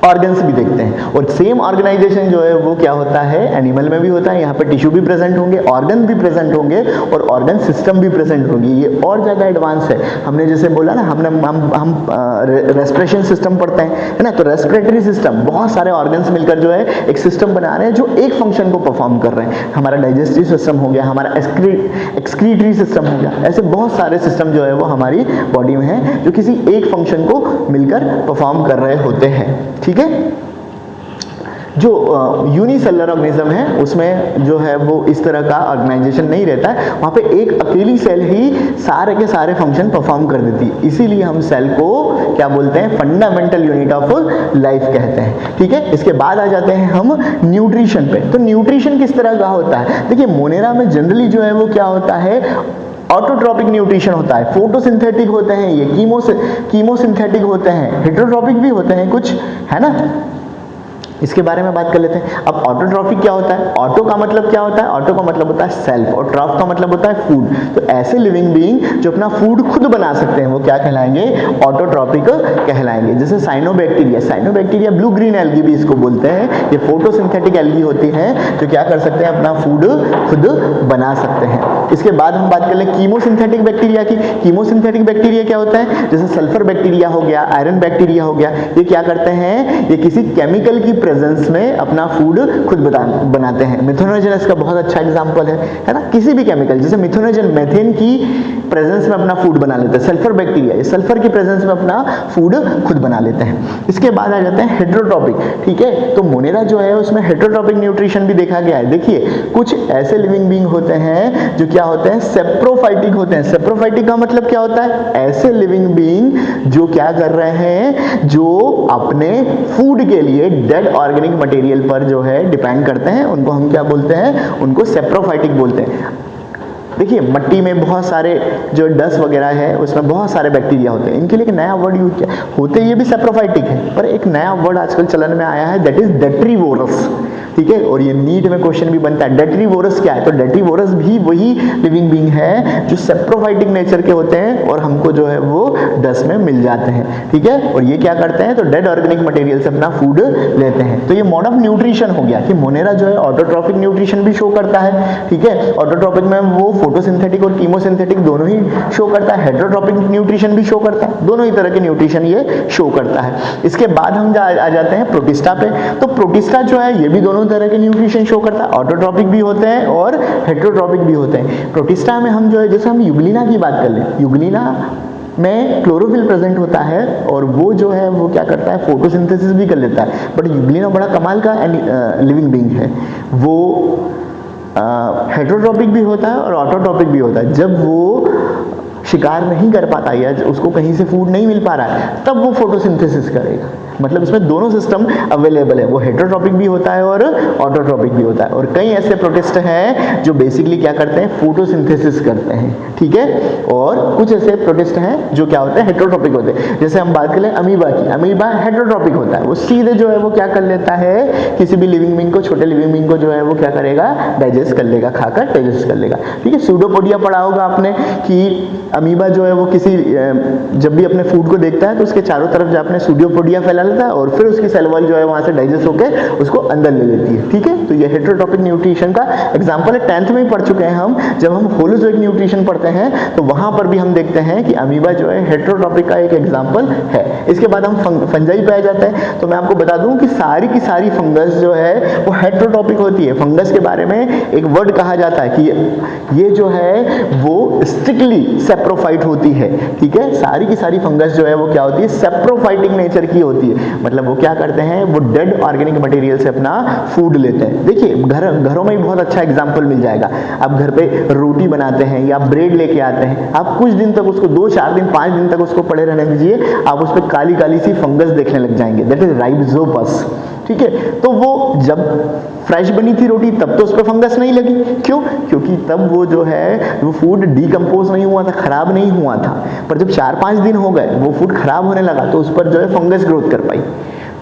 ऑर्गन्स भी देखते हैं। और सेम ऑर्गेनाइजेशन जो है वो क्या होता है, एनिमल में भी होता है। यहाँ पे टिश्यू भी प्रेजेंट होंगे, ऑर्गन भी प्रेजेंट होंगे और ऑर्गन सिस्टम भी प्रेजेंट होगी। ये और ज़्यादा एडवांस है। हमने जैसे बोला ना, हम रेस्पिरेशन सिस्टम पढ़ते हैं, है ना। तो रेस्पिरेटरी सिस्टम, बहुत सारे ऑर्गन्स मिलकर जो है एक सिस्टम बना रहे हैं जो एक फंक्शन को परफॉर्म कर रहे हैं। हमारा डाइजेस्टिव सिस्टम हो गया, हमारा एक्सक्रीटरी सिस्टम हो गया, ऐसे बहुत सारे सिस्टम जो है वो हमारी बॉडी में है जो किसी एक फंक्शन को मिलकर परफॉर्म कर रहे होते हैं, ठीक है। जो यूनिसेलुलर ऑर्गेनिज्म है उसमें जो है वो इस तरह का ऑर्गेनाइजेशन नहीं रहता है, वहाँ पे एक अकेली सेल ही सारे के सारे फंक्शन परफॉर्म कर देती है। इसीलिए हम सेल को क्या बोलते हैं, फंडामेंटल यूनिट ऑफ लाइफ कहते हैं, ठीक है। इसके बाद आ जाते हैं हम न्यूट्रिशन पे। तो न्यूट्रिशन किस तरह का होता है, देखिए मोनेरा में जनरली जो है वो क्या होता है, ऑटोट्रॉपिक न्यूट्रिशन होता है, फोटोसिंथेटिक होते हैं ये, कीमोसिंथेटिक होते हैं, हेटेरोट्रॉपिक भी होते हैं कुछ, है ना। इसके बारे में बात कर लेते हैं। अब ऑटोट्रॉफिक क्या होता है? ऑटो का मतलब क्या होता है? ऑटो का मतलब होता है सेल्फ, और ट्रॉफ का मतलब होता है फूड। तो ऐसे लिविंग बीइंग जो अपना फूड खुद बना सकते हैं वो क्या कहलाएंगे? ऑटोट्रॉपिक कहलाएंगे। जैसे साइनोबैक्टीरिया, ब्लू ग्रीन एल्गी भी इसको बोलते हैं, ये फोटोसिंथेटिक एल्गी होती है जो क्या कर सकते हैं? अपना फूड खुद बना सकते हैं। इसके बाद हम बात कर ले कीमोसिंथेटिक बैक्टीरिया की। कीमोसिंथेटिक बैक्टीरिया क्या होता है? जैसे सल्फर बैक्टीरिया हो गया, आयरन बैक्टीरिया हो गया, ये क्या करते हैं? ये किसी केमिकल की प्रेजेंस में अपना फूड खुद बनाते हैं। मिथेनोजन इसका बहुत अच्छा एग्जांपल है ना। किसी भी केमिकल, जैसे मिथेनोजन मेथेन की प्रेजेंस में अपना फूड बना लेते हैं। सल्फर बैक्टीरिया ये सल्फर की प्रेजेंस में अपना फूड खुद बना लेते हैं। इसके बाद आ जाते हैं हेटेरोट्रॉपिक, ठीक है। तो मोनेरा जो है उसमें हेटेरोट्रॉपिक न्यूट्रिशन भी देखा गया है। देखिए कुछ ऐसे लिविंग बीइंग होते हैं जो क्या होते हैं? सेप्रोफाइटिक होते हैं। सेप्रोफाइटिक का मतलब क्या होता है? ऐसे लिविंग बीइंग जो क्या कर रहे हैं? जो अपने फूड के लिए डेड ऑर्गेनिक मटेरियल पर जो है डिपेंड करते हैं, उनको हम क्या बोलते हैं? उनको सेप्रोफाइटिक बोलते हैं। देखिए मट्टी में बहुत सारे जो डस्ट वगैरह है उसमें बहुत सारे बैक्टीरिया होते हैं, इनके लिए एक नया वर्ड यूज किया होते, ये भी सेप्रोफाइटिक है, पर एक नया वर्ड आजकल चलन में आया है, दैट इज डेट्रीवोरस, ठीक है। और ये नीट में क्वेश्चन भी बनता है, डेट्रीवोरस क्या है? तो डेट्रीवोरस भी वही लिविंग बीइंग है जो सेप्रोफाइटिक नेचर के होते हैं और हमको जो है वो डस्ट में मिल जाते हैं, ठीक है। और ये क्या करते हैं? तो डेड ऑर्गेनिक मटेरियल से अपना फूड लेते हैं। तो ये मोड ऑफ न्यूट्रिशन हो गया कि मोनेरा जो है ऑटोट्रॉपिक न्यूट्रिशन भी शो करता है, ठीक है। ऑटोट्रॉपिक में वो फोटोसिंथेटिक और कीमोसिंथेटिक दोनों ही शो करता है, हेटेरोट्रॉपिक न्यूट्रिशन भी शो करता है, दोनों ही तरह के न्यूट्रिशन ये शो करता है। इसके बाद हम आ जाते हैं प्रोटिस्टा पे। तो प्रोटिस्टा जो है ये भी दोनों तरह के न्यूट्रिशन शो करता है, ऑटोट्रॉपिक भी होते हैं और हेटेरोट्रॉपिक भी होते हैं। प्रोटिस्टा में हम जो है, जैसे हम यूग्लिना की बात कर ले, यूग्लिना में क्लोरोफिल प्रेजेंट होता है और वो जो है वो क्या करता है? फोटोसिंथेसिस भी कर लेता है। बट यूग्लिना बड़ा कमाल का लिविंग बीइंग है, वो हेटेरोट्रॉपिक भी होता है और ऑटोट्रॉपिक भी होता है। जब वो शिकार नहीं कर पाता या उसको कहीं से फूड नहीं मिल पा रहा है तब वो फोटोसिंथेसिस करेगा। मतलब इसमें दोनों सिस्टम अवेलेबल है, वो हेटेरोट्रॉपिक भी होता है और ऑटोट्रॉपिक भी होता है। और कई ऐसे प्रोटिस्ट हैं जो बेसिकली क्या करते हैं? फोटोसिंथेसिस करते हैं, ठीक है। और कुछ ऐसे प्रोटिस्ट हैं जो क्या होते हैं? हेटेरोट्रॉपिक होते हैं। जैसे हम बात करें अमीबा की, अमीबा हेटेरोट्रॉपिक होता है, वो सीधे जो है वो क्या कर लेता है? किसी भी लिविंग बीइंग को, छोटे लिविंग बीइंग को जो है वो क्या करेगा? डाइजेस्ट कर लेगा, खाकर डाइजेस्ट कर लेगा, ठीक है। सूडोपोडिया पढ़ा होगा आपने कि अमीबा जो है वो किसी जब भी अपने फूड को देखता है तो उसके चारों तरफ जो अपने सूडोपोडिया फैला लेता है और फिर उसकी सेल वॉल जो है वहां से डाइजेस्ट होकर उसको अंदर ले लेती है, ठीक है। तो ये हेटेरोट्रॉपिक न्यूट्रिशन का एग्जांपल है, 10th में ही पढ़ चुके हैं हम। जब हम होलोजोइक न्यूट्रिशन पढ़ते हैं तो वहां पर भी हम देखते हैं कि अमीबा जो है हेटेरोट्रॉपिक का एक एग्जांपल है। इसके बाद हम फंजाई पे आ जाते हैं। तो मैं आपको बता दूं कि सारी की सारी फंगस जो है वो हेटेरोट्रॉपिक होती है। फंगस के बारे में एक वर्ड कहा जाता है कि ये जो है वो स्ट्रिक्टली सेप्रोफाइट होती है, ठीक है। सारी की सारी फंगस जो है वो क्या होती है? सेप्रोफाइटिक नेचर की होती है। मतलब वो क्या करते हैं? वो डेड ऑर्गेनिक मटेरियल से अपना फूड लेते हैं। देखिए घरों में भी बहुत अच्छा एग्जांपल मिल जाएगा। आप घर पे रोटी बनाते हैं या ब्रेड लेके आते हैं, आप कुछ दिन तक उसको 2, 4 दिन, 5 दिन तक उसको पड़े रहने दीजिए, आप उस पर काली काली सी फंगस देखने लग जाएंगे, दैट इज राइजोपस, ठीक है। तो वो जब फ्रेश बनी थी रोटी तब तो उस पर फंगस नहीं लगी, क्यों? क्योंकि तब वो जो है वो फूड डीकम्पोज नहीं हुआ था, खराब नहीं हुआ था। पर जब 4-5 दिन हो गए वो फूड खराब होने लगा तो उस पर जो है फंगस ग्रोथ कर पाई।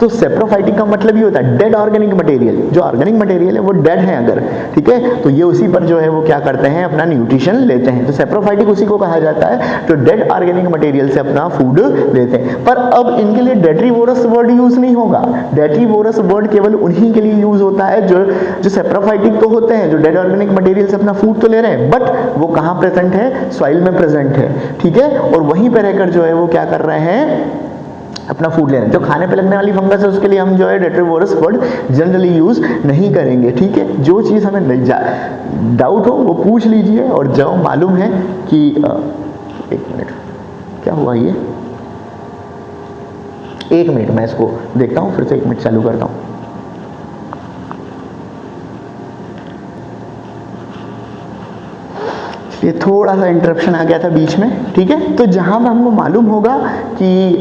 तो सेप्रोफाइटिक का मतलब ये होता है डेड ऑर्गेनिक मटेरियल, जो ऑर्गेनिक मटेरियल है वो डेड है अगर, ठीक है, तो ये उसी पर जो है वो क्या करते हैं? अपना न्यूट्रिशन लेते हैं। तो सेप्रोफाइटिक उसी को कहा जाता है जो डेड ऑर्गेनिक मटेरियल से अपना फूड लेते हैं। पर अब इनके लिए डेट्रीवोरस वर्ड यूज नहीं होगा। डेट्रीवोरस वर्ड केवल उन्हीं के लिए यूज होता है जो सेप्रोफाइटिक तो होते हैं, जो डेड ऑर्गेनिक मटेरियल से अपना फूड तो ले रहे हैं, बट वो कहाँ प्रेजेंट है? सॉइल में प्रेजेंट है, ठीक है। और वहीं पर रहकर जो है वो क्या कर रहे हैं? अपना फूड ले रहे हैं। जो खाने पे लगने वाली फंगस है उसके लिए हम जो है डेट्रीवोरस वर्ड जनरली यूज नहीं करेंगे, ठीक है। जो चीज़ हमें नहीं डाउट हो वो पूछ लीजिए, और जो मालूम है कि 1 मिनट क्या हुआ ये, 1 मिनट मैं इसको देखता हूँ, फिर से 1 मिनट चालू करता हूँ। ये थोड़ा सा इंटरप्शन आ गया था बीच में, ठीक है। तो जहाँ पे हमको मालूम होगा कि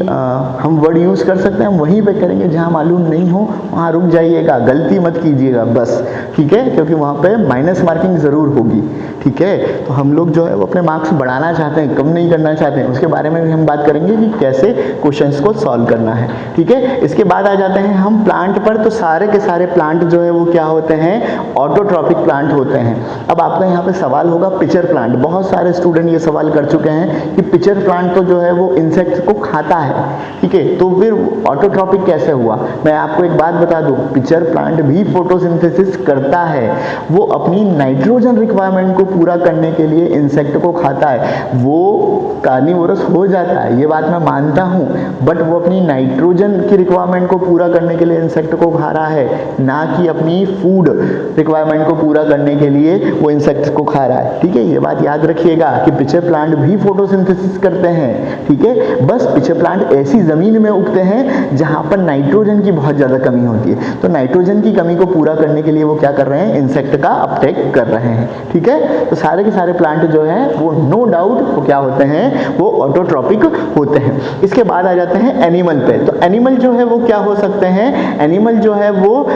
हम वर्ड यूज़ कर सकते हैं हम वहीं पे करेंगे, जहाँ मालूम नहीं हो वहाँ रुक जाइएगा, गलती मत कीजिएगा बस, ठीक है, क्योंकि वहाँ पे माइनस मार्किंग ज़रूर होगी, ठीक है। तो हम लोग जो है वो अपने मार्क्स बढ़ाना चाहते हैं, कम नहीं करना चाहते हैं, उसके बारे में भी हम बात करेंगे कि कैसे क्वेश्चंस को सॉल्व करना है, ठीक है। इसके बाद आ जाते हैं हम प्लांट पर। तो सारे के सारे प्लांट जो है वो क्या होते हैं, ऑटोट्रॉपिक प्लांट होते हैं। अब आपका यहाँ पे सवाल होगा पिचर प्लांट, बहुत सारे स्टूडेंट ये सवाल कर चुके हैं कि पिचर प्लांट तो जो है वो इंसेक्ट्स को खाता है, ठीक है, तो फिर ऑटोट्रॉपिक कैसे हुआ। मैं आपको एक बात बता दूं, पिचर प्लांट भी फोटोसिंथेसिस करता है, वो अपनी नाइट्रोजन रिक्वायरमेंट को पूरा करने के लिए इंसेक्ट को खाता है, वो कार्निवोरस हो जाता है, ये बात मैं मानता हूँ, बट वो अपनी नाइट्रोजन की रिक्वायरमेंट को पूरा करने के लिए इंसेक्ट को खा रहा है, ना कि अपनी फूड रिक्वायरमेंट को पूरा करने के लिए वो इंसेक्ट को खा रहा है, ठीक है। ये बात याद रखिएगा कि पिचर प्लांट भी फोटोसिंथेसिस करते हैं, ठीक है। बस पिचर प्लांट ऐसी जमीन में उगते हैं जहां पर नाइट्रोजन की बहुत ज्यादा कमी होती है, तो नाइट्रोजन की कमी को पूरा करने के लिए वो क्या कर रहे हैं, इंसेक्ट का अपटेक कर रहे हैं, ठीक है। तो सारे के सारे प्लांट जो है वो नो डाउट वो क्या होते हैं, वो ऑटोट्रॉपिक होते हैं। इसके बाद आ जाते हैं एनिमल पे। तो एनिमल जो है वो क्या हो सकते हैं, एनिमल जो है वो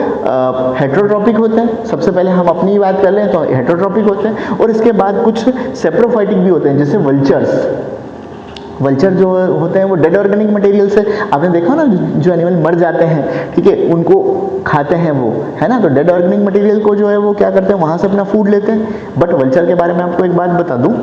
हेटेरोट्रॉपिक होते हैं। सबसे पहले हम अपनी बात कर लें तो हेटेरोट्रॉपिक होते हैं, और इसके बाद कुछ सेप्रोफाइटिक भी होते हैं, जैसे वल्चर्स। वल्चर जो होते हैं वो डेड ऑर्गेनिक मटेरियल से, आपने देखा ना जो एनिमल मर जाते हैं, ठीक है, उनको खाते हैं वो, है ना। तो डेड ऑर्गेनिक मटेरियल को जो है वो क्या करते हैं, वहां से अपना फूड लेते हैं। बट वल्चर के बारे में आपको एक बात बता दूं,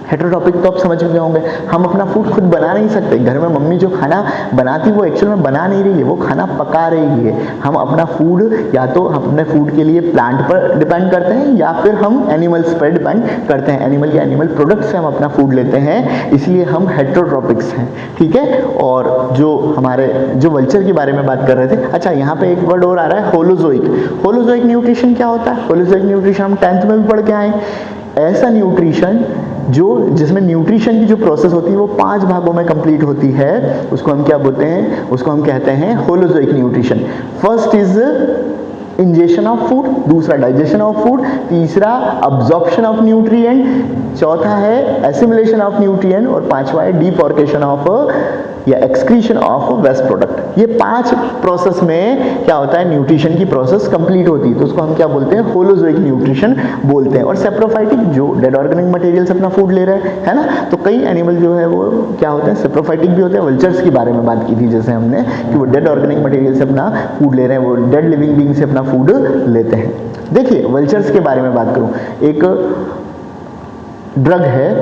हेटेरोट्रॉपिक तो आप समझ चुके होंगे, हम अपना फूड खुद बना नहीं सकते। घर में मम्मी जो खाना बनाती वो एक्चुअल में बना नहीं रही है, वो खाना पका रही है। हम अपना फूड या तो अपने फूड के लिए प्लांट पर डिपेंड करते हैं या फिर हम एनिमल्स पर डिपेंड करते हैं, एनिमल या एनिमल प्रोडक्ट्स से हम अपना फूड लेते हैं, इसलिए हम हेटेरोट्रॉपिक्स हैं, ठीक है। और जो हमारे जो वल्चर के बारे में बात कर रहे थे, अच्छा यहाँ पे एक वर्ड और आ रहा है, होलोजोइक। होलोजोइक न्यूट्रिशन क्या होता है, होलोजोइक न्यूट्रिशन हम 10th में भी पढ़ के आए। ऐसा न्यूट्रिशन जो जिसमें न्यूट्रिशन की जो प्रोसेस होती है वो 5 भागों में कंप्लीट होती है, उसको हम क्या बोलते हैं, उसको हम कहते हैं holozoic nutrition. First is ingestion of food, दूसरा डाइजेशन ऑफ फूड, तीसरा अब्जॉर्प्शन ऑफ न्यूट्रिएंट, चौथा है एसिमिलेशन ऑफ न्यूट्रिएंट, और पांचवा है डिफॉर्केशन ऑफ या एक्सक्रीशन ऑफ वेस्ट प्रोडक्ट। ये 5 प्रोसेस में क्या होता है, न्यूट्रिशन की प्रोसेस कंप्लीट होती है, तो उसको हम क्या बोलते हैं, होलोजोइक न्यूट्रिशन बोलते हैं। और सेप्रोफाइटिक जो डेड ऑर्गेनिक मटेरियल से अपना फूड ले रहे हैं, है ना, तो कई एनिमल जो है वो क्या होते हैं, सेप्रोफाइटिक भी होते हैं। वल्चर्स की बारे में बात की थी जैसे हमने, कि वो डेड ऑर्गेनिक मटेरियल से अपना फूड ले रहे हैं, वो डेड लिविंग बीइंग से अपना फूड लेते हैं। देखिए वल्चर्स के बारे में बात करूं, एक ड्रग है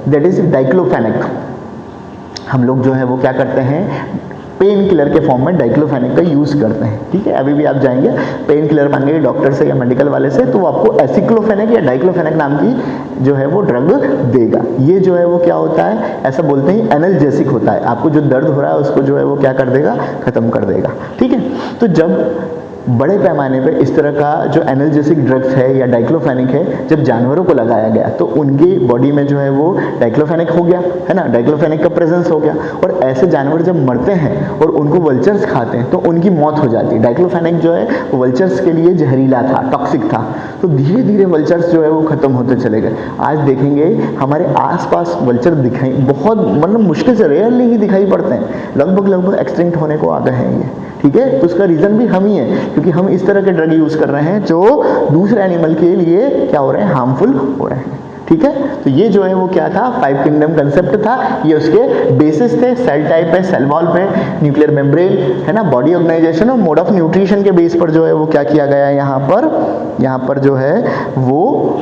दैट इज डाइक्लोफेनेक। हम लोग जो है वो क्या करते हैं, पेन किलर के फॉर्म में डाइक्लोफेनेक का यूज करते हैं, ठीक है। अभी भी आप जाएंगे पेन किलर मांगेंगे डॉक्टर से या मेडिकल वाले से, तो वो आपको एसिक्लोफेनेक या डाइक्लोफेनेक नाम की जो है वो ड्रग देगा। ये जो है वो क्या होता है, ऐसा बोलते हैं एनाल्जेसिक होता है, आपको जो दर्द हो रहा है उसको जो है वो क्या कर देगा, खत्म कर देगा, ठीक है। तो जब बड़े पैमाने पे इस तरह का जो एनाल्जेसिक ड्रग्स है या डाइक्लोफेनेक है जब जानवरों को लगाया गया, तो उनकी बॉडी में जो है वो डाइक्लोफेनेक हो गया, है ना, डाइक्लोफेनेक का प्रेजेंस हो गया, और ऐसे जानवर जब मरते हैं और उनको वल्चर्स खाते हैं तो उनकी मौत हो जाती है। डाइक्लोफेनेक जो है वल्चर्स के लिए जहरीला था, टॉक्सिक था, तो धीरे धीरे वल्चर्स जो है वो खत्म होते चले गए। आज देखेंगे हमारे आसपास वल्चर दिखाई बहुत मतलब मुश्किल से, रेयरली ही दिखाई पड़ते हैं, लगभग एक्सटिंक्ट होने को आ गए हैं ये, ठीक है। तो उसका रीजन भी हम ही है, क्योंकि हम इस तरह के ड्रग यूज कर रहे हैं जो दूसरे एनिमल के लिए क्या हो रहे हैं, हार्मफुल हो रहे हैं, ठीक है। तो ये जो है वो क्या था, 5 किंगडम कंसेप्ट था, ये उसके बेसिस थे। सेल टाइप पे, सेल वॉल पे, न्यूक्लियर मेम्ब्रेन, है ना, बॉडी ऑर्गेनाइजेशन और मोड ऑफ न्यूट्रिशन के बेस पर जो है वो क्या किया गया है, यहाँ पर जो है वो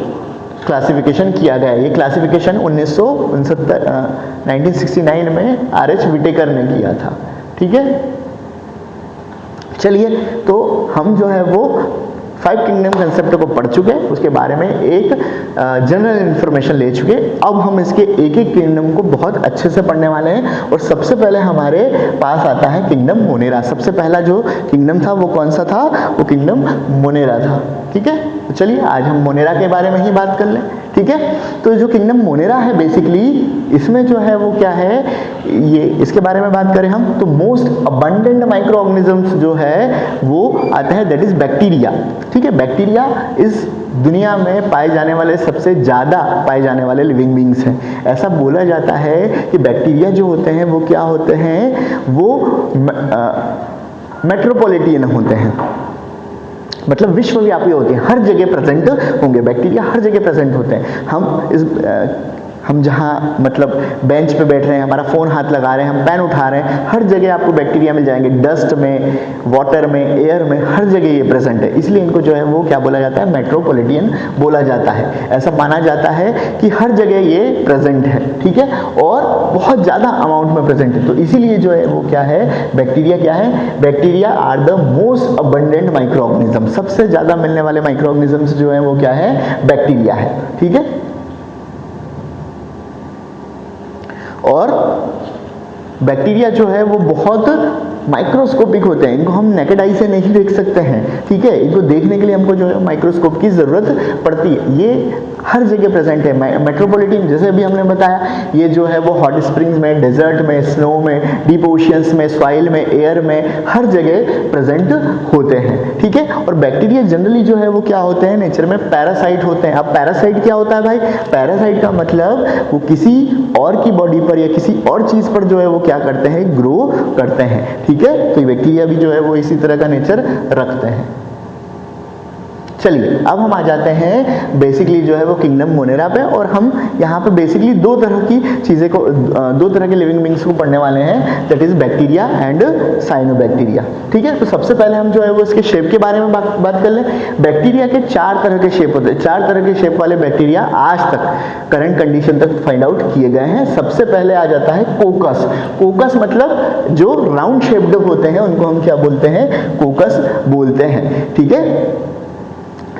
क्लासिफिकेशन किया गया है। ये क्लासिफिकेशन 1969 में R.H. विटेकर ने किया था, ठीक है। चलिए, तो हम जो है वो 5 किंगडम कंसेप्ट को पढ़ चुके, उसके बारे में एक जनरल इंफॉर्मेशन ले चुके। अब हम इसके एक एक किंगडम को बहुत अच्छे से पढ़ने वाले हैं, और सबसे पहले हमारे पास आता है किंगडम मोनेरा। सबसे पहला जो किंगडम था वो कौन सा था, वो किंगडम मोनेरा था, ठीक है। तो चलिए आज हम मोनेरा के बारे में ही बात कर लें, ठीक है। तो जो किंगडम मोनेरा है बेसिकली इसमें जो है वो क्या है, ये इसके बारे में बात करें हम तो मोस्ट अबंडेंट माइक्रो ऑर्गेनिजम्स जो है वो आते हैं, दैट इज बैक्टीरिया, ठीक है। बैक्टीरिया इस दुनिया में पाए जाने वाले सबसे ज़्यादा पाए जाने वाले लिविंग बींग्स हैं। ऐसा बोला जाता है कि बैक्टीरिया जो होते हैं वो क्या होते हैं, वो मेट्रोपॉलिटन होते हैं, मतलब विश्वव्यापी होते हैं, हर जगह प्रेजेंट होंगे। बैक्टीरिया हर जगह प्रेजेंट होते हैं। हम जहाँ मतलब बेंच पे बैठ रहे हैं, हमारा फ़ोन हाथ लगा रहे हैं, हम पेन उठा रहे हैं, हर जगह आपको बैक्टीरिया मिल जाएंगे, डस्ट में, वाटर में, एयर में, हर जगह ये प्रेजेंट है। इसलिए इनको जो है वो क्या बोला जाता है, मेट्रोपॉलिटन बोला जाता है। ऐसा माना जाता है कि हर जगह ये प्रेजेंट है, ठीक है, और बहुत ज़्यादा अमाउंट में प्रेजेंट है। तो इसीलिए जो है वो क्या है, बैक्टीरिया क्या है, bacteria are the most abundant micro organism. सबसे ज़्यादा मिलने वाले माइक्रो ऑर्गेनिजम्स जो है वो क्या है, बैक्टीरिया है, ठीक है। और बैक्टीरिया जो है वो बहुत माइक्रोस्कोपिक होते हैं, इनको हम नेकेड आई से नहीं देख सकते हैं, ठीक है। इनको देखने के लिए हमको जो है माइक्रोस्कोप की ज़रूरत पड़ती है। ये हर जगह प्रेजेंट है। मेट्रोपॉलिटन जैसे अभी हमने बताया, ये जो है वो हॉट स्प्रिंग्स में, डेजर्ट में, स्नो में, डीप ओशियंस में, सॉइल में, एयर में, हर जगह प्रेजेंट होते हैं, ठीक है। और बैक्टीरिया जनरली जो है वो क्या होते हैं, नेचर में पैरासाइट होते हैं। अब पैरासाइट क्या होता है भाई, पैरासाइट का मतलब वो किसी और की बॉडी पर या किसी और चीज़ पर जो है वो क्या करते हैं, ग्रो करते हैं, ठीक है। तो बैक्टीरिया भी जो है वो इसी तरह का नेचर रखते हैं। चलिए अब हम आ जाते हैं बेसिकली जो है वो किंगडम मोनेरा पे, और हम यहाँ पे बेसिकली दो तरह की चीज़ें को, दो तरह के लिविंग बींग्स को पढ़ने वाले हैं, that is bacteria and cyanobacteria, ठीक है। तो सबसे पहले हम जो है वो इसके शेप के बारे में बात कर लें। बैक्टीरिया के 4 तरह के शेप होते हैं। 4 तरह के शेप वाले बैक्टीरिया आज तक करंट कंडीशन तक फाइंड आउट किए गए हैं। सबसे पहले आ जाता है कोकस। कोकस मतलब जो राउंड शेप्ड होते हैं उनको हम क्या बोलते हैं, कोकस बोलते हैं, ठीक है।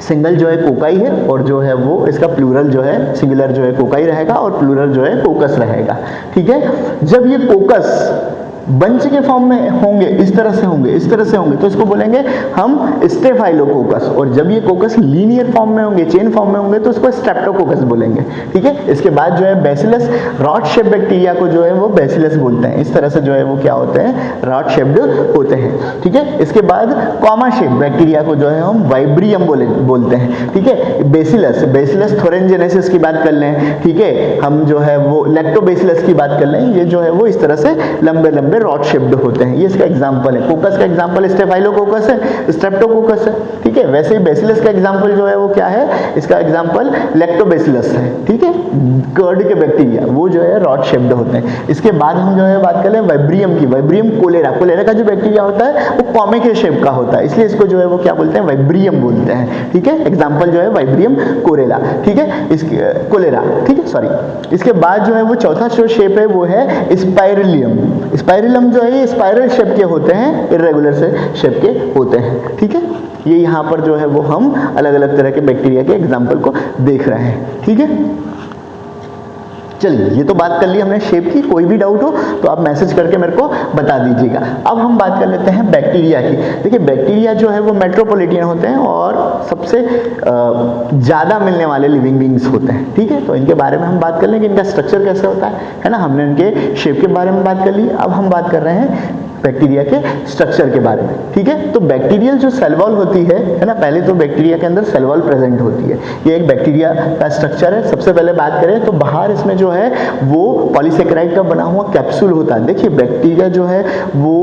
सिंगल जो है कोकाई है, और जो है वो इसका प्लूरल जो है, सिंगुलर जो है कोकाई रहेगा और प्लूरल जो है कोकस रहेगा, ठीक है। जब ये कोकस बंच के फॉर्म में होंगे, इस तरह से होंगे, इस तरह से होंगे, तो इसको बोलेंगे हम स्टेफाइलोकोकस। और जब ये कोकस लीनियर फॉर्म में होंगे, चेन फॉर्म में होंगे, तो इसको स्ट्रेप्टोकोकस बोलेंगे, ठीक है। इसके बाद जो है बैसिलस, रॉड शेप बैक्टीरिया को जो है वो बैसिलस बोलते हैं। इस तरह से जो है वो क्या होते हैं, रॉड शेप्ड होते हैं, ठीक है। इसके बाद कॉमा शेप बैक्टीरिया को जो है हम वाइब्रियम बोलते हैं, ठीक है। बेसिलस, बेसिलस थोरेंजेनेसिस की बात कर लें, ठीक है। हम जो है वो लैक्टोबैसिलस की बात कर लें, ये जो है वो इस तरह से लंबे लंबे रॉड शेप्ड होते हैं। ये इसका एग्जांपल है। कोकस का एग्जांपल स्टेफाइलोकोकस है, स्ट्रेप्टोकोकस है, ठीक है। वैसे ही बैसिलस का एग्जांपल जो है वो क्या है, इसका एग्जांपल लैक्टोबैसिलस है, ठीक है। कर्ड के बैक्टीरिया वो जो है रॉड शेप्ड होते हैं। इसके बाद हम जो है बात कर लें वाइब्रियम की। वाइब्रियम कोलेरा, कोलेरा का जो बैक्टीरिया होता है वो कॉमे के शेप का होता है, इसलिए इसको जो है वो क्या बोलते हैं, वाइब्रियम बोलते हैं, ठीक है। एग्जांपल जो है वाइब्रियम कोरेला, ठीक है, इसके कोलेरा, ठीक है, सॉरी। इसके बाद जो है वो चौथा जो शेप है वो है स्पाइरलियम। स्पाइरलम जो है ये स्पाइरल शेप के होते हैं, इर्रेगुलर से शेप के होते हैं, ठीक है। ये यहाँ पर जो है वो हम अलग अलग तरह के बैक्टीरिया के एग्जाम्पल को देख रहे हैं, ठीक है। चलिए ये तो बात कर ली हमने शेप की। कोई भी डाउट हो तो आप मैसेज करके मेरे को बता दीजिएगा। अब हम बात कर लेते हैं बैक्टीरिया की। देखिए बैक्टीरिया जो है वो मेट्रोपॉलिटन होते हैं और सबसे ज़्यादा मिलने वाले लिविंग बींग्स होते हैं, ठीक है। तो इनके बारे में हम बात कर लें कि इनका स्ट्रक्चर कैसे होता है ना। हमने इनके शेप के बारे में बात कर ली। अब हम बात कर रहे हैं बैक्टीरिया के स्ट्रक्चर के बारे में, ठीक है। तो बैक्टीरियल जो सेल वॉल होती है ना, पहले तो बैक्टीरिया के अंदर सेल वॉल प्रेजेंट होती है। ये एक बैक्टीरिया का स्ट्रक्चर है। सबसे पहले बात करें तो बाहर इसमें जो है वो पॉलीसेकेराइड का बना हुआ कैप्सूल होता है। देखिए बैक्टीरिया जो है वो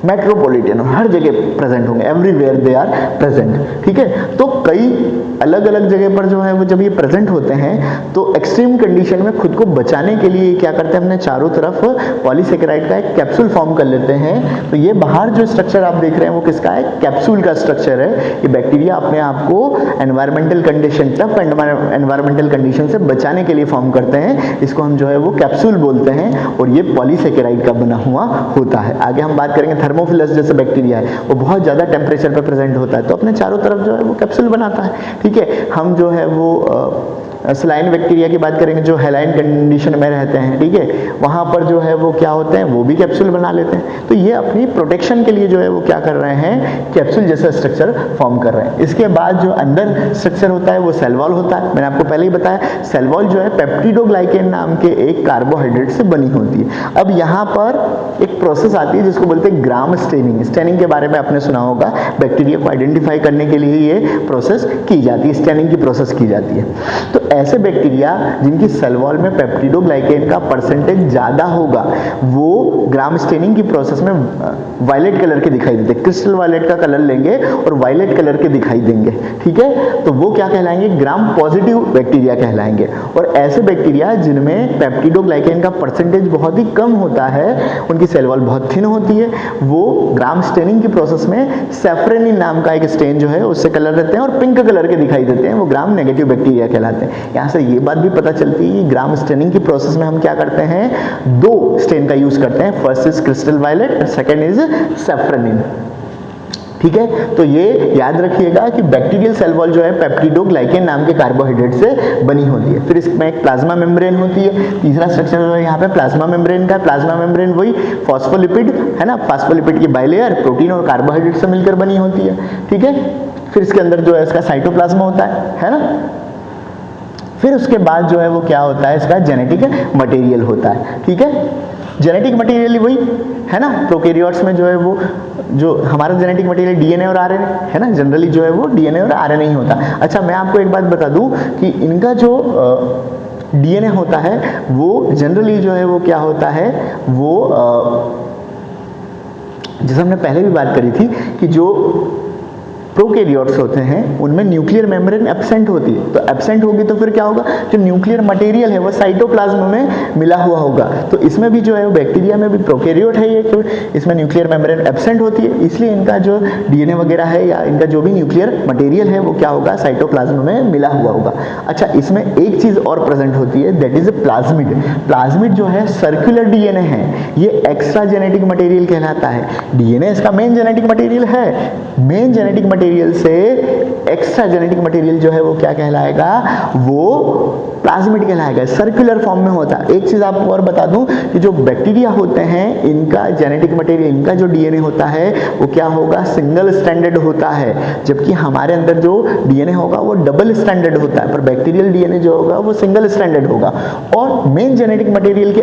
मेट्रोपॉलिटन हर जगह प्रेजेंट होंगे, एवरीवेयर दे आर प्रेजेंट, ठीक है। तो कई अलग अलग जगह पर जो है वो जब ये प्रेजेंट होते हैं तो एक्सट्रीम कंडीशन में खुद को बचाने के लिए क्या करते हैं, अपने चारों तरफ पॉलीसेकेराइड का एक कैप्सूल फॉर्म कर लेते हैं। तो ये बाहर जो स्ट्रक्चर आप देख रहे हैं वो किसका है, कैप्सूल का स्ट्रक्चर है। ये बैक्टीरिया अपने आप को environmental condition, tough environmental condition से बचाने के लिए फॉर्म करते हैं। इसको हम जो है वो कैप्सूल बोलते हैं और ये पॉलीसेकेराइड का बना हुआ होता है। आगे हम बात करेंगे थर्मोफिलस जैसे बैक्टीरिया है, वो बहुत ज़्यादा टेम्परेचर पर प्रेजेंट होता है तो अपने चारों तरफ जो है वो कैप्सूल बनाता है, ठीक है। हम जो है वो सलाइन बैक्टीरिया की बात करेंगे जो हैलाइन कंडीशन में रहते हैं, ठीक है, वहाँ पर जो है वो क्या होते हैं, वो भी कैप्सूल बना लेते हैं। तो ये अपनी प्रोटेक्शन के लिए जो है वो क्या कर रहे हैं, कैप्सूल जैसा स्ट्रक्चर फॉर्म कर रहे हैं। इसके बाद जो अंदर स्ट्रक्चर होता है वो सेल वॉल होता है। मैंने आपको पहले ही बताया सेल वॉल जो है पेप्टिडोग्लाइकेन नाम के एक कार्बोहाइड्रेट से बनी होती है। अब यहाँ पर एक प्रोसेस आती है जिसको बोलते हैं ग्राम स्टेनिंग। स्टेनिंग के बारे में आपने सुना होगा, बैक्टीरिया को आइडेंटिफाई करने के लिए ये प्रोसेस की जाती है, स्टेनिंग की प्रोसेस की जाती है। तो ऐसे बैक्टीरिया जिनकी सेल वॉल में पेप्टिडोग्लाइकेन का परसेंटेज ज्यादा होगा वो ग्राम स्टेनिंग की प्रोसेस में वायलेट कलर के दिखाई देते हैं। क्रिस्टल वायलेट का कलर लेंगे और वायलेट कलर के दिखाई देंगे, ठीक है, तो वो क्या कहलाएंगे, ग्राम पॉजिटिव बैक्टीरिया कहलाएंगे। और ऐसे बैक्टीरिया जिनमें पेप्टिडोग्लाइकेन का परसेंटेज बहुत ही कम होता है, उनकी सेल वॉल बहुत थिन होती है, वो ग्राम स्टेनिंग की प्रोसेस में सैफरेनिन नाम का एक स्टेन जो है उससे कलर रहते हैं और पिंक कलर के दिखाई देते हैं, वो ग्राम नेगेटिव बैक्टीरिया कहलाते हैं। यहाँ से ये बात भी पता चलती है कि ग्राम स्टेनिंग की प्रोसेस में हम क्या करते हैं, दो स्टेन का यूज करते हैं, फर्स्ट इज क्रिस्टल वायलेट और सेकेंड इज सैफरेनिन, ठीक है। तो ये याद रखिएगा कि बैक्टीरियल सेल वॉल जो है पेप्टिडोग्लाइकेन नाम के कार्बोहाइड्रेट से बनी होती है। फिर इसमें एक प्लाज्मा मेम्ब्रेन होती है। तीसरा स्ट्रक्चर जो है यहाँ पे प्लाज्मा मेम्ब्रेन का। प्लाज्मा मेम्ब्रेन वही फॉस्फोलिपिड है ना, फॉस्फोलिपिड की बाइलेयर प्रोटीन और कार्बोहाइड्रेट से मिलकर बनी होती है, ठीक है। फिर इसके अंदर जो है इसका साइटोप्लाज्म होता है ना। फिर उसके बाद जो है वो क्या होता है, इसका जेनेटिक मटेरियल होता है, ठीक है। जेनेटिक मटेरियल वही है ना, प्रोकैरियोट्स में जो है वो जो हमारा जेनेटिक मटेरियल डीएनए और आरएनए है ना, जनरली जो है वो डीएनए और आरएनए ही होता है। अच्छा, मैं आपको एक बात बता दूं कि इनका जो डीएनए होता है वो जनरली जो है वो क्या होता है, वो जैसे हमने पहले भी बात करी थी कि जो प्रोकैरियोट्स होते हैं उनमें न्यूक्लियर मेम्ब्रेन एब्सेंट होती है। तो एब्सेंट होगी तो फिर क्या होगा, जो न्यूक्लियर मटेरियल है वो साइटोप्लाज्म में मिला हुआ होगा। तो इसमें भी जो है बैक्टीरिया में भी प्रोकैरियोट है ये, तो इसमें न्यूक्लियर मेम्ब्रेन एब्सेंट होती है, इसलिए इनका जो डीएनए वगैरह है या इनका जो भी न्यूक्लियर मटेरियल है वो क्या होगा, साइटोप्लाज्म में मिला हुआ होगा। अच्छा, इसमें एक चीज और प्रेजेंट होती है, दैट इज प्लाज्मिड। प्लाज्मिड जो है सर्कुलर डीएनए है, ये एक्स्ट्रा जेनेटिक मटेरियल कहलाता है। डीएनए इसका मेन जेनेटिक मटेरियल है, मेन जेनेटिक मटेरियल से एक्स्ट्रा जेनेटिक मटेरियल जो है वो क्या कहलाएगा, वो प्लाज्मिड कहलाएगा, सर्कुलर फॉर्म में होता है। एक चीज आपको और बता दूं कि जो बैक्टीरिया होते हैं इनका जेनेटिक मटेरियल, इनका जो डीएनए होता है वो क्या होगा, सिंगल स्ट्रैंडेड होता है, जबकि हमारे अंदर जो डीएनए होगा वो डबल स्ट्रैंडेड होता है, पर बैक्टीरियल डीएनए जो होगा वो सिंगल स्ट्रैंडेड होगा। और मेन जेनेटिक मटेरियल के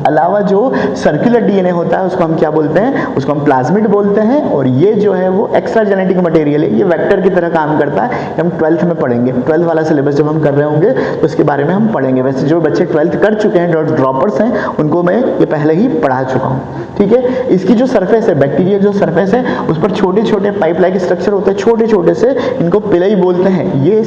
अलावा जो सर्कुलर डीएनए होता है उसको हम क्या बोलते हैं, उसको हम प्लाज्मिड बोलते हैं। और ये जो है वो एक्स्ट्रा जेनेटिक मटेरियल है, ये वेक्टर की तरह काम करता है। हम 12th में पढ़ेंगे, 12th वाला सिलेबस जब हम कर रहे होंगे तो इसके बारे में हम पढ़ेंगे। वैसे जो बच्चे 12th कर चुके हैं, ड्रॉपर्स हैं, उनको मैं ये पहले ही पढ़ा चुका हूँ, ठीक है। इसकी जो सरफेस है, बैक्टीरिया जो सरफेस है उस पर छोटे छोटे पाइप लाइक स्ट्रक्चर होते हैं, छोटे छोटे से, इनको पिलई बोलते हैं। ये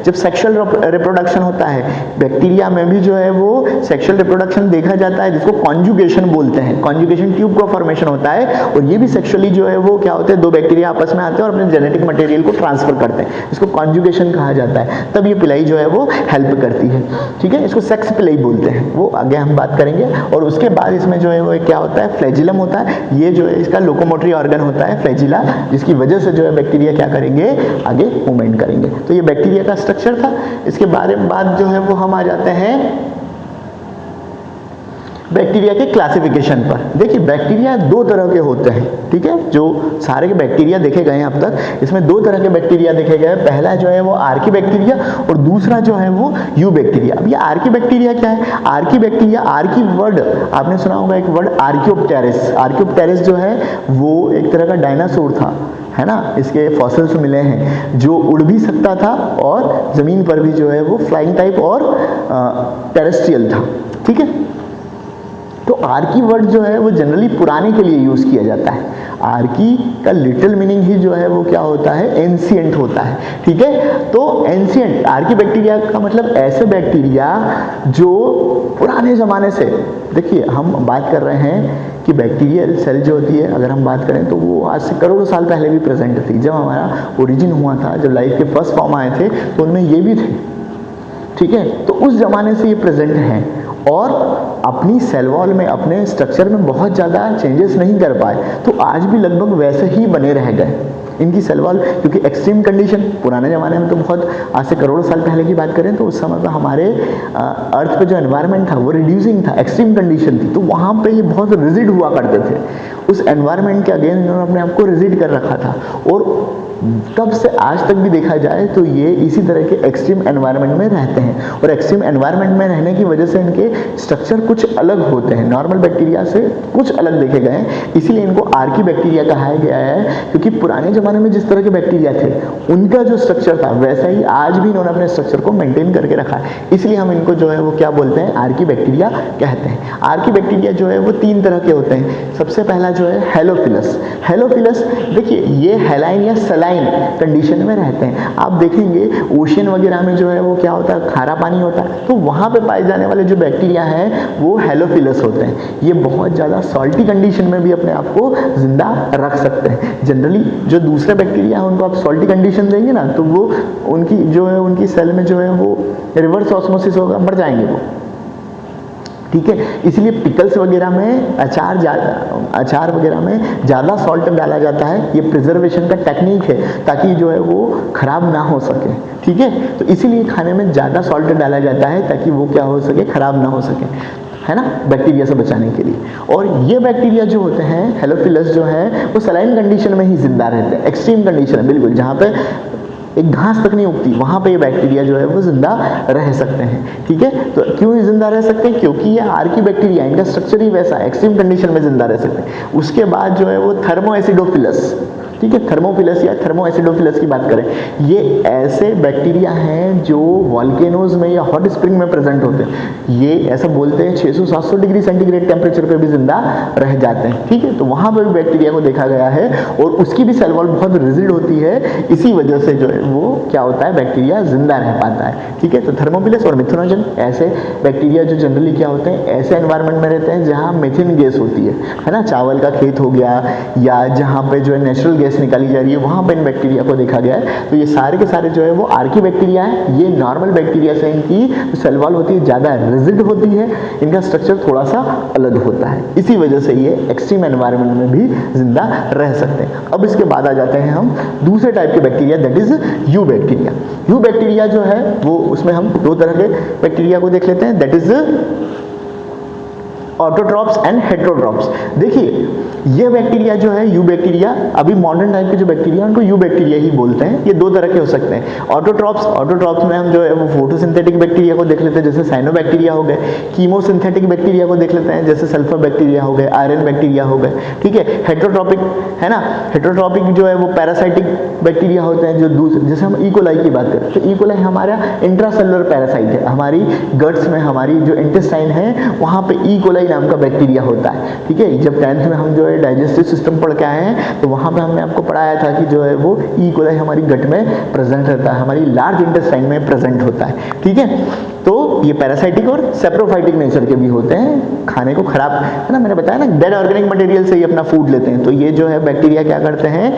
जब सेक्सुअल रिप्रोडक्शन होता है बैक्टीरिया में भी जो है वो सेक्सुअल रिप्रोडक्शन देखा जाता है, जिसको कॉन्जुगेशन बोलते हैं। कॉन्जुगेशन ट्यूब का फॉर्मेशन होता है और ये भी सेक्सुअली जो है वो क्या होते हैं, दो बैक्टीरिया आपस में आते हैं और अपने जेनेटिक मटेरियल को ट्रांसफर करते हैं, इसको कॉन्जुगेशन कहा जाता है। तब ये पिलाई जो है वो हेल्प करती है, ठीक है। इसको सेक्स पिलाई बोलते हैं, वो आगे हम बात करेंगे। और उसके बाद इसमें जो है वो क्या होता है, फ्लैजिलम होता है। ये जो है इसका लोकोमोटरी ऑर्गन होता है फ्लैजिला, जिसकी वजह से जो है बैक्टीरिया क्या करेंगे, आगे मूवमेंट करेंगे। तो ये बैक्टीरिया का स्ट्रक्चर था। इसके बारे में बाद जो है वो हम आ जाते हैं बैक्टीरिया के क्लासिफिकेशन पर। देखिए बैक्टीरिया दो तरह के होते हैं, ठीक है। जो सारे के बैक्टीरिया देखे गए हैं अब तक, इसमें दो तरह के बैक्टीरिया देखे गए। पहला जो है वो आर्की बैक्टीरिया और दूसरा जो है वो यू बैक्टीरिया। अब ये आर्की बैक्टीरिया क्या है, आर्की बैक्टीरिया, आर्की वर्ड आपने सुना होगा, एक वर्ड आर्कियोप्टेरिस। आर्कियोप्टेरिस जो है वो एक तरह का डायनासोर था, है ना। इसके फॉसिल्स मिले हैं जो उड़ भी सकता था और जमीन पर भी जो है वो फ्लाइंग टाइप और टेरेस्ट्रियल था, ठीक है। तो आर्की वर्ड जो है वो जनरली पुराने के लिए यूज किया जाता है। आर्की का लिटिल मीनिंग ही जो है वो क्या होता है, एंशिएंट होता है, ठीक है। तो एंशिएंट आर्की बैक्टीरिया का मतलब ऐसे बैक्टीरिया जो पुराने जमाने से, देखिए हम बात कर रहे हैं कि बैक्टीरियल सेल जो होती है, अगर हम बात करें तो वो आज से करोड़ों साल पहले भी प्रेजेंट थी। जब हमारा ओरिजिन हुआ था, जब लाइफ के फर्स्ट फॉर्म आए थे तो उनमें ये भी थे, ठीक है। तो उस जमाने से ये प्रेजेंट हैं और अपनी सेल वॉल में, अपने स्ट्रक्चर में बहुत ज़्यादा चेंजेस नहीं कर पाए, तो आज भी लगभग वैसे ही बने रह गए। इनकी सेल वॉल, क्योंकि एक्सट्रीम कंडीशन पुराने ज़माने में तो बहुत आज से करोड़ों साल पहले की बात करें तो उस समय पर हमारे अर्थ पे जो एनवायरनमेंट था वो रिड्यूसिंग था, एक्सट्रीम कंडीशन थी, तो वहाँ पे ये बहुत रिजिड हुआ करते थे। उस एनवायरनमेंट के अगेंस्ट इन्होंने अपने आप को रिजिड कर रखा था, और तब से आज तक भी देखा जाए तो ये इसी तरह के एक्सट्रीम एनवायरनमेंट में रहते हैं, और एक्सट्रीम एनवायरनमेंट में रहने की वजह से इनके स्ट्रक्चर कुछ अलग होते हैं, नॉर्मल बैक्टीरिया से कुछ अलग देखे गए हैं, इसीलिए इनको आर्की बैक्टीरिया कहा गया है, क्योंकि पुराने ज़माने में जिस तरह के बैक्टीरिया थे उनका जो स्ट्रक्चर था वैसा ही आज भी इन्होंने अपने स्ट्रक्चर को मेंटेन करके रखा है, इसलिए हम इनको जो है वो क्या बोलते हैं, आर्की बैक्टीरिया कहते हैं। आर्की बैक्टीरिया जो है वो 3 तरह के होते हैं। सबसे पहला जो है हेलोफिलस। हेलोफिलस देखिए ये हेलाइन या सलाइन कंडीशन में रहते हैं। आप देखेंगे ओशियन वगैरह में जो है वो क्या होता है, खारा पानी होता है, तो वहाँ पे पाए जाने वाले जो बैक्टीरिया हैं वो हेलोफिलस होते हैं। ये बहुत ज़्यादा सॉल्टी कंडीशन में भी अपने आप को जिंदा रख सकते हैं। जनरली जो दूसरे बैक्टीरिया हैं उनको आप सॉल्टी कंडीशन देंगे ना तो वो उनकी जो है उनकी सेल में जो है वो रिवर्स ऑस्मोसिस होगा, मर जाएंगे वो, ठीक है। इसलिए पिकल्स वगैरह में अचार वगैरह में ज़्यादा सॉल्ट डाला जाता है, ये प्रिजर्वेशन का टेक्निक है ताकि जो है वो खराब ना हो सके, ठीक है। तो इसीलिए खाने में ज़्यादा सॉल्ट डाला जाता है ताकि वो क्या हो सके, खराब ना हो सके, है ना, बैक्टीरिया से बचाने के लिए। और ये बैक्टीरिया जो होते हैं हेलोफिलस जो है वो सलाइन कंडीशन में ही जिंदा रहते हैं, एक्सट्रीम कंडीशन बिल्कुल जहाँ पे एक घास तक नहीं उगती वहाँ पे ये बैक्टीरिया जो है वो जिंदा रह सकते हैं, ठीक है। तो क्यों ये जिंदा रह सकते हैं, क्योंकि ये आर्की बैक्टीरिया, इनका स्ट्रक्चर ही वैसा है, एक्सट्रीम कंडीशन में जिंदा रह सकते हैं। उसके बाद जो है वो थर्मोएसिडोफिलस, ठीक है, थर्मोफिलस या थर्मोएसिडोफिलस की बात करें, ये ऐसे बैक्टीरिया हैं जो वॉल्केनोज में या हॉट स्प्रिंग में प्रेजेंट होते हैं। ये ऐसा बोलते हैं 600-700 डिग्री सेंटीग्रेड टेम्परेचर पे भी जिंदा रह जाते हैं, ठीक है। तो वहाँ पर भी बैक्टीरिया को देखा गया है और उसकी भी सेल वॉल बहुत रिजिड होती है, इसी वजह से जो है वो क्या होता है, बैक्टीरिया जिंदा रह पाता है, ठीक है। तो थर्मोफिलस और मिथेनोजन ऐसे बैक्टीरिया जो जनरली क्या होते हैं, ऐसे एनवायरनमेंट में रहते हैं जहाँ मीथेन गैस होती है ना, चावल का खेत हो गया या जहाँ पे जो है नेचुरल गैस निकाली जा रही है, वहाँ पे इन बैक्टीरिया को देखा गया है। तो ये सारे के सारे जो है वो आर्की बैक्टीरिया है। ये नॉर्मल बैक्टीरिया से इनकी सेल वॉल होती है ज़्यादा रिजिड होती है, इनका स्ट्रक्चर थोड़ा सा अलग होता है, इसी वजह से ये एक्सट्रीम एनवायरनमेंट में भी जिंदा रह सकते हैं। अब इसके बाद आ जाते हैं हम दूसरे टाइप के bacteria, that is you bacteria. You bacteria जो है वो, उसमें हम 2 तरह के बैक्टीरिया को देख लेते हैं, that is autotrophs and heterotrophs. देखिए ये बैक्टीरिया जो है यू बैक्टीरिया, अभी मॉडर्न टाइप के जो बैक्टीरिया उनको यू बैक्टीरिया ही बोलते हैं। ये 2 तरह के हो सकते हैं। ऑटोट्रॉप्स में हम जो है वो फोटोसिंथेटिक बैक्टीरिया को देख लेते हैं, जैसे साइनोबैक्टीरिया हो गए। कीमोसिंथेटिक बैक्टीरिया को देख लेते हैं, जैसे सल्फर बैक्टीरिया हो गए, आयरन बैक्टीरिया हो गए, ठीक है। हेटेरोट्रॉपिक है ना, हेटेरोट्रॉपिक जो है वो पैरासाइटिक बैक्टीरिया होते हैं, जो दूसरे, जैसे हम इकोलाई की बात करें तो इकोलाई हमारा इंट्रासेलुलर पैरासाइट है, हमारी गट्स में, हमारी जो इंटेस्टाइन है वहाँ पे इकोलाई नाम का बैक्टीरिया होता है, ठीक है। जब 10th में हम जो है डाइजेस्टिव सिस्टम पढ़ के आए हैं तो वहाँ पे हमने आपको पढ़ाया था कि जो है वो इकोलाई हमारी गट में प्रेजेंट रहता है, हमारी लार्ज इंटेस्टाइन में प्रेजेंट होता है, ठीक है। तो ये पैरासाइटिक और सेप्रोफाइटिक नेचर के भी होते हैं, खाने को खराब, है ना, मैंने बताया ना, डेड ऑर्गेनिक मटेरियल से ही अपना फूड लेते हैं। तो ये जो है बैक्टीरिया क्या करते हैं,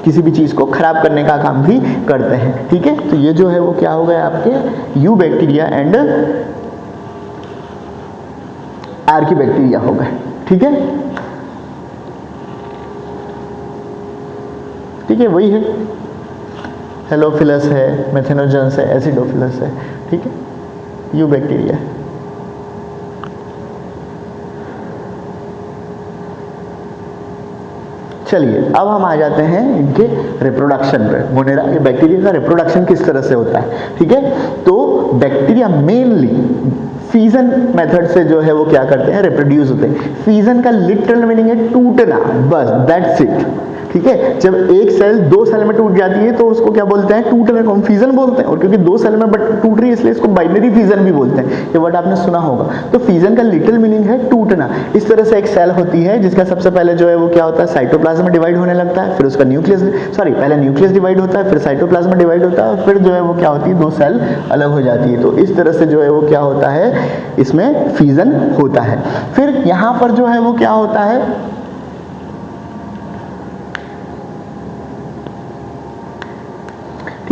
किसी भी चीज़ को खराब करने का काम भी करते हैं, ठीक है। तो ये जो है वो क्या हो गया आपके you bacteria and Archie bacteria हो गए, ठीक है, ठीक है। वही है, हेलोफिलस है, मेथेनोजेंस है, एसिडोफिलस है, ठीक है, यू बैक्टीरिया। चलिए अब हम आ जाते हैं इनके रिप्रोडक्शन पे। मोनेरा, ये बैक्टीरिया का रिप्रोडक्शन किस तरह से होता है, ठीक है। तो बैक्टीरिया मेनली फीजन मेथड से जो है वो क्या करते हैं, रिप्रोड्यूस होते हैं। फीजन का लिटरल मीनिंग है टूटना, बस दैट्स इट, ठीक है। जब एक सेल 2 सेल में टूट जाती है तो उसको क्या बोलते हैं, टूटने को हम फीजन बोलते हैं। और क्योंकि 2 सेल में बट टूट रही है इसलिए इसको बाइनरी फीजन भी बोलते हैं, ये वर्ड आपने सुना होगा। तो फीजन का लिटरल मीनिंग है टूटना। इस तरह से एक सेल होती है जिसका सबसे पहले जो है वो क्या होता है, साइटोप्लाज्म में डिवाइड होने लगता है, फिर उसका पहले न्यूक्लियस डिवाइड होता है, फिर साइटोप्लाज्म में डिवाइड होता है, फिर जो है वो क्या होती है, 2 सेल अलग हो जाती है। तो इस तरह से जो है वो क्या होता है, इसमें फीजन होता है। फिर यहां पर जो है वो क्या होता है,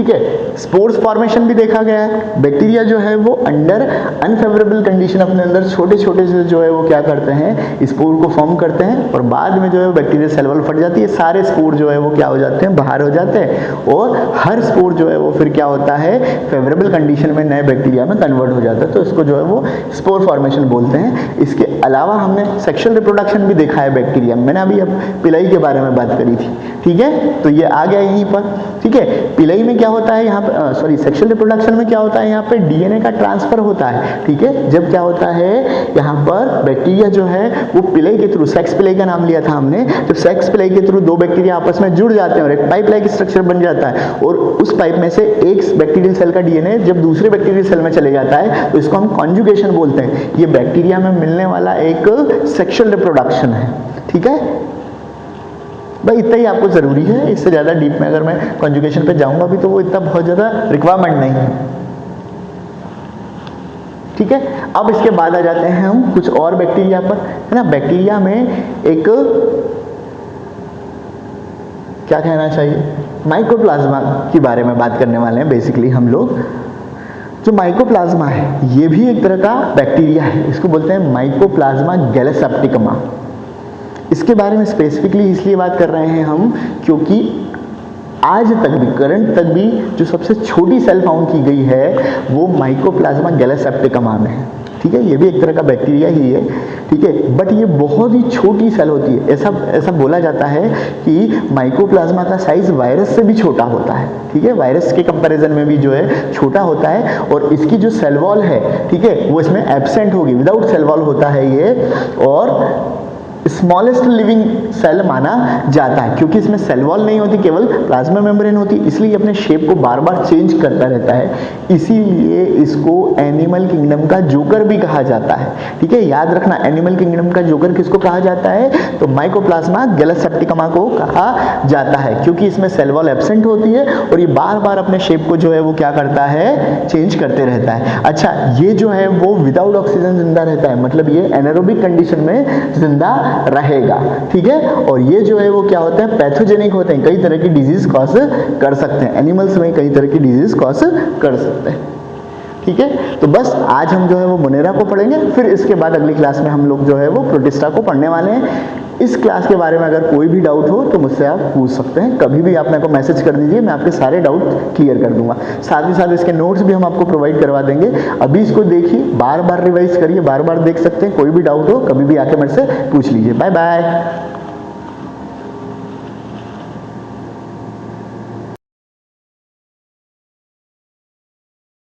ठीक है। स्पोर्स फॉर्मेशन भी देखा गया है। बैक्टीरिया जो है वो अंडर अनफेवरेबल कंडीशन अपने अंदर छोटे छोटे से जो है वो क्या करते हैं, स्पोर को फॉर्म करते हैं और बाद में जो है बैक्टीरिया सेल वॉल फट जाती है, सारे स्पोर जो है वो क्या हो जाते हैं, बाहर हो जाते हैं और हर स्पोर जो है वो फिर क्या होता है, फेवरेबल कंडीशन में नए बैक्टीरिया में कन्वर्ट हो जाता है। तो इसको जो है वो स्पोर फॉर्मेशन बोलते हैं। इसके अलावा हमने सेक्सुअल रिप्रोडक्शन भी देखा है बैक्टीरिया में। मैंने अभी अब पिलाई के बारे में बात करी थी, ठीक है, तो ये आ गया यहीं पर, ठीक है। पिलाई में क्या होता है यहाँ पे, सॉरी सेक्सुअल रिप्रोडक्शन में क्या होता है, यहाँ पे डीएनए का ट्रांसफर होता है, ठीक है। जब क्या होता है यहाँ पर बैक्टीरिया जो है वो पिलाई के थ्रू, सेक्स पिलाई का नाम लिया था हमने, जब सेक्स पिलाई के थ्रू दो बैक्टीरिया आपस में जुड़ जाते हैं और एक पाइप लाइक स्ट्रक्चर बन जाता है और उस पाइप में से एक बैक्टीरियल सेल का डीएनए जब दूसरे बैक्टीरियल सेल में चले जाता है तो इसको हम कॉन्जुगेशन बोलते हैं। ये बैक्टीरिया में मिलने वाला एक सेक्सुअल रिप्रोडक्शन है, ठीक है भाई। इतना ही आपको जरूरी है, इससे ज्यादा डीप में अगर मैं कॉन्जुगेशन पे जाऊंगा भी तो वो इतना बहुत ज्यादा रिक्वायरमेंट नहीं है, ठीक है। अब इसके बाद आ जाते हैं हम कुछ और बैक्टीरिया पर, है ना। बैक्टीरिया में एक क्या कहना चाहिए, माइकोप्लाज्मा के बारे में बात करने वाले हैं बेसिकली हम लोग। जो माइकोप्लाज्मा है ये भी एक तरह का बैक्टीरिया है, इसको बोलते हैं माइकोप्लाज्मा गैलेसेप्टिकमा। इसके बारे में स्पेसिफिकली इसलिए बात कर रहे हैं हम क्योंकि आज तक भी, करंट तक भी जो सबसे छोटी सेल फाउंड की गई है वो माइकोप्लाज्मा गैलेसेप्टिकमा में है, ठीक है। ये भी एक तरह का बैक्टीरिया ही है, ठीक है, बट ये बहुत ही छोटी सेल होती है। ऐसा बोला जाता है कि माइकोप्लाज्मा का साइज वायरस से भी छोटा होता है, ठीक है, वायरस के कंपैरिजन में भी जो है छोटा होता है और इसकी जो सेल वॉल है, ठीक है, वो इसमें एब्सेंट होगी, विदाउट सेल वॉल होता है ये और स्मॉलेस्ट लिविंग सेल माना जाता है क्योंकि इसमें सेल वॉल नहीं होती, केवल प्लाज्मा मेम्ब्रेन होती, इसलिए अपने शेप को बार बार चेंज करता रहता है। इसीलिए इसको एनिमल किंगडम का जोकर भी कहा जाता है, ठीक है। याद रखना, एनिमल किंगडम का जोकर किसको कहा जाता है, तो माइकोप्लाज्मा गैलेसेप्टिकमा को कहा जाता है क्योंकि इसमें सेल वॉल एब्सेंट होती है और ये बार बार अपने शेप को जो है वो क्या करता है, चेंज करते रहता है। अच्छा, ये जो है वो विदाउट ऑक्सीजन जिंदा रहता है, मतलब ये एनारोबिक कंडीशन में जिंदा रहेगा, ठीक है। और ये जो है वो क्या होता है, पैथोजेनिक होते हैं, कई तरह की डिजीज कॉज कर सकते हैं, एनिमल्स में कई तरह की डिजीज कॉज कर सकते हैं, ठीक है। तो बस आज हम जो है वो मोनेरा को पढ़ेंगे, फिर इसके बाद अगली क्लास में हम लोग जो है वो प्रोटिस्टा को पढ़ने वाले हैं। इस क्लास के बारे में अगर कोई भी डाउट हो तो मुझसे आप पूछ सकते हैं, कभी भी आप मेरे को मैसेज कर दीजिए, मैं आपके सारे डाउट क्लियर कर दूंगा। साथ ही साथ इसके नोट्स भी हम आपको प्रोवाइड करवा देंगे। अभी इसको देखिए, बार बार रिवाइज करिए, बार बार देख सकते हैं, कोई भी डाउट हो कभी भी आके मेरे से पूछ लीजिए। Bye bye.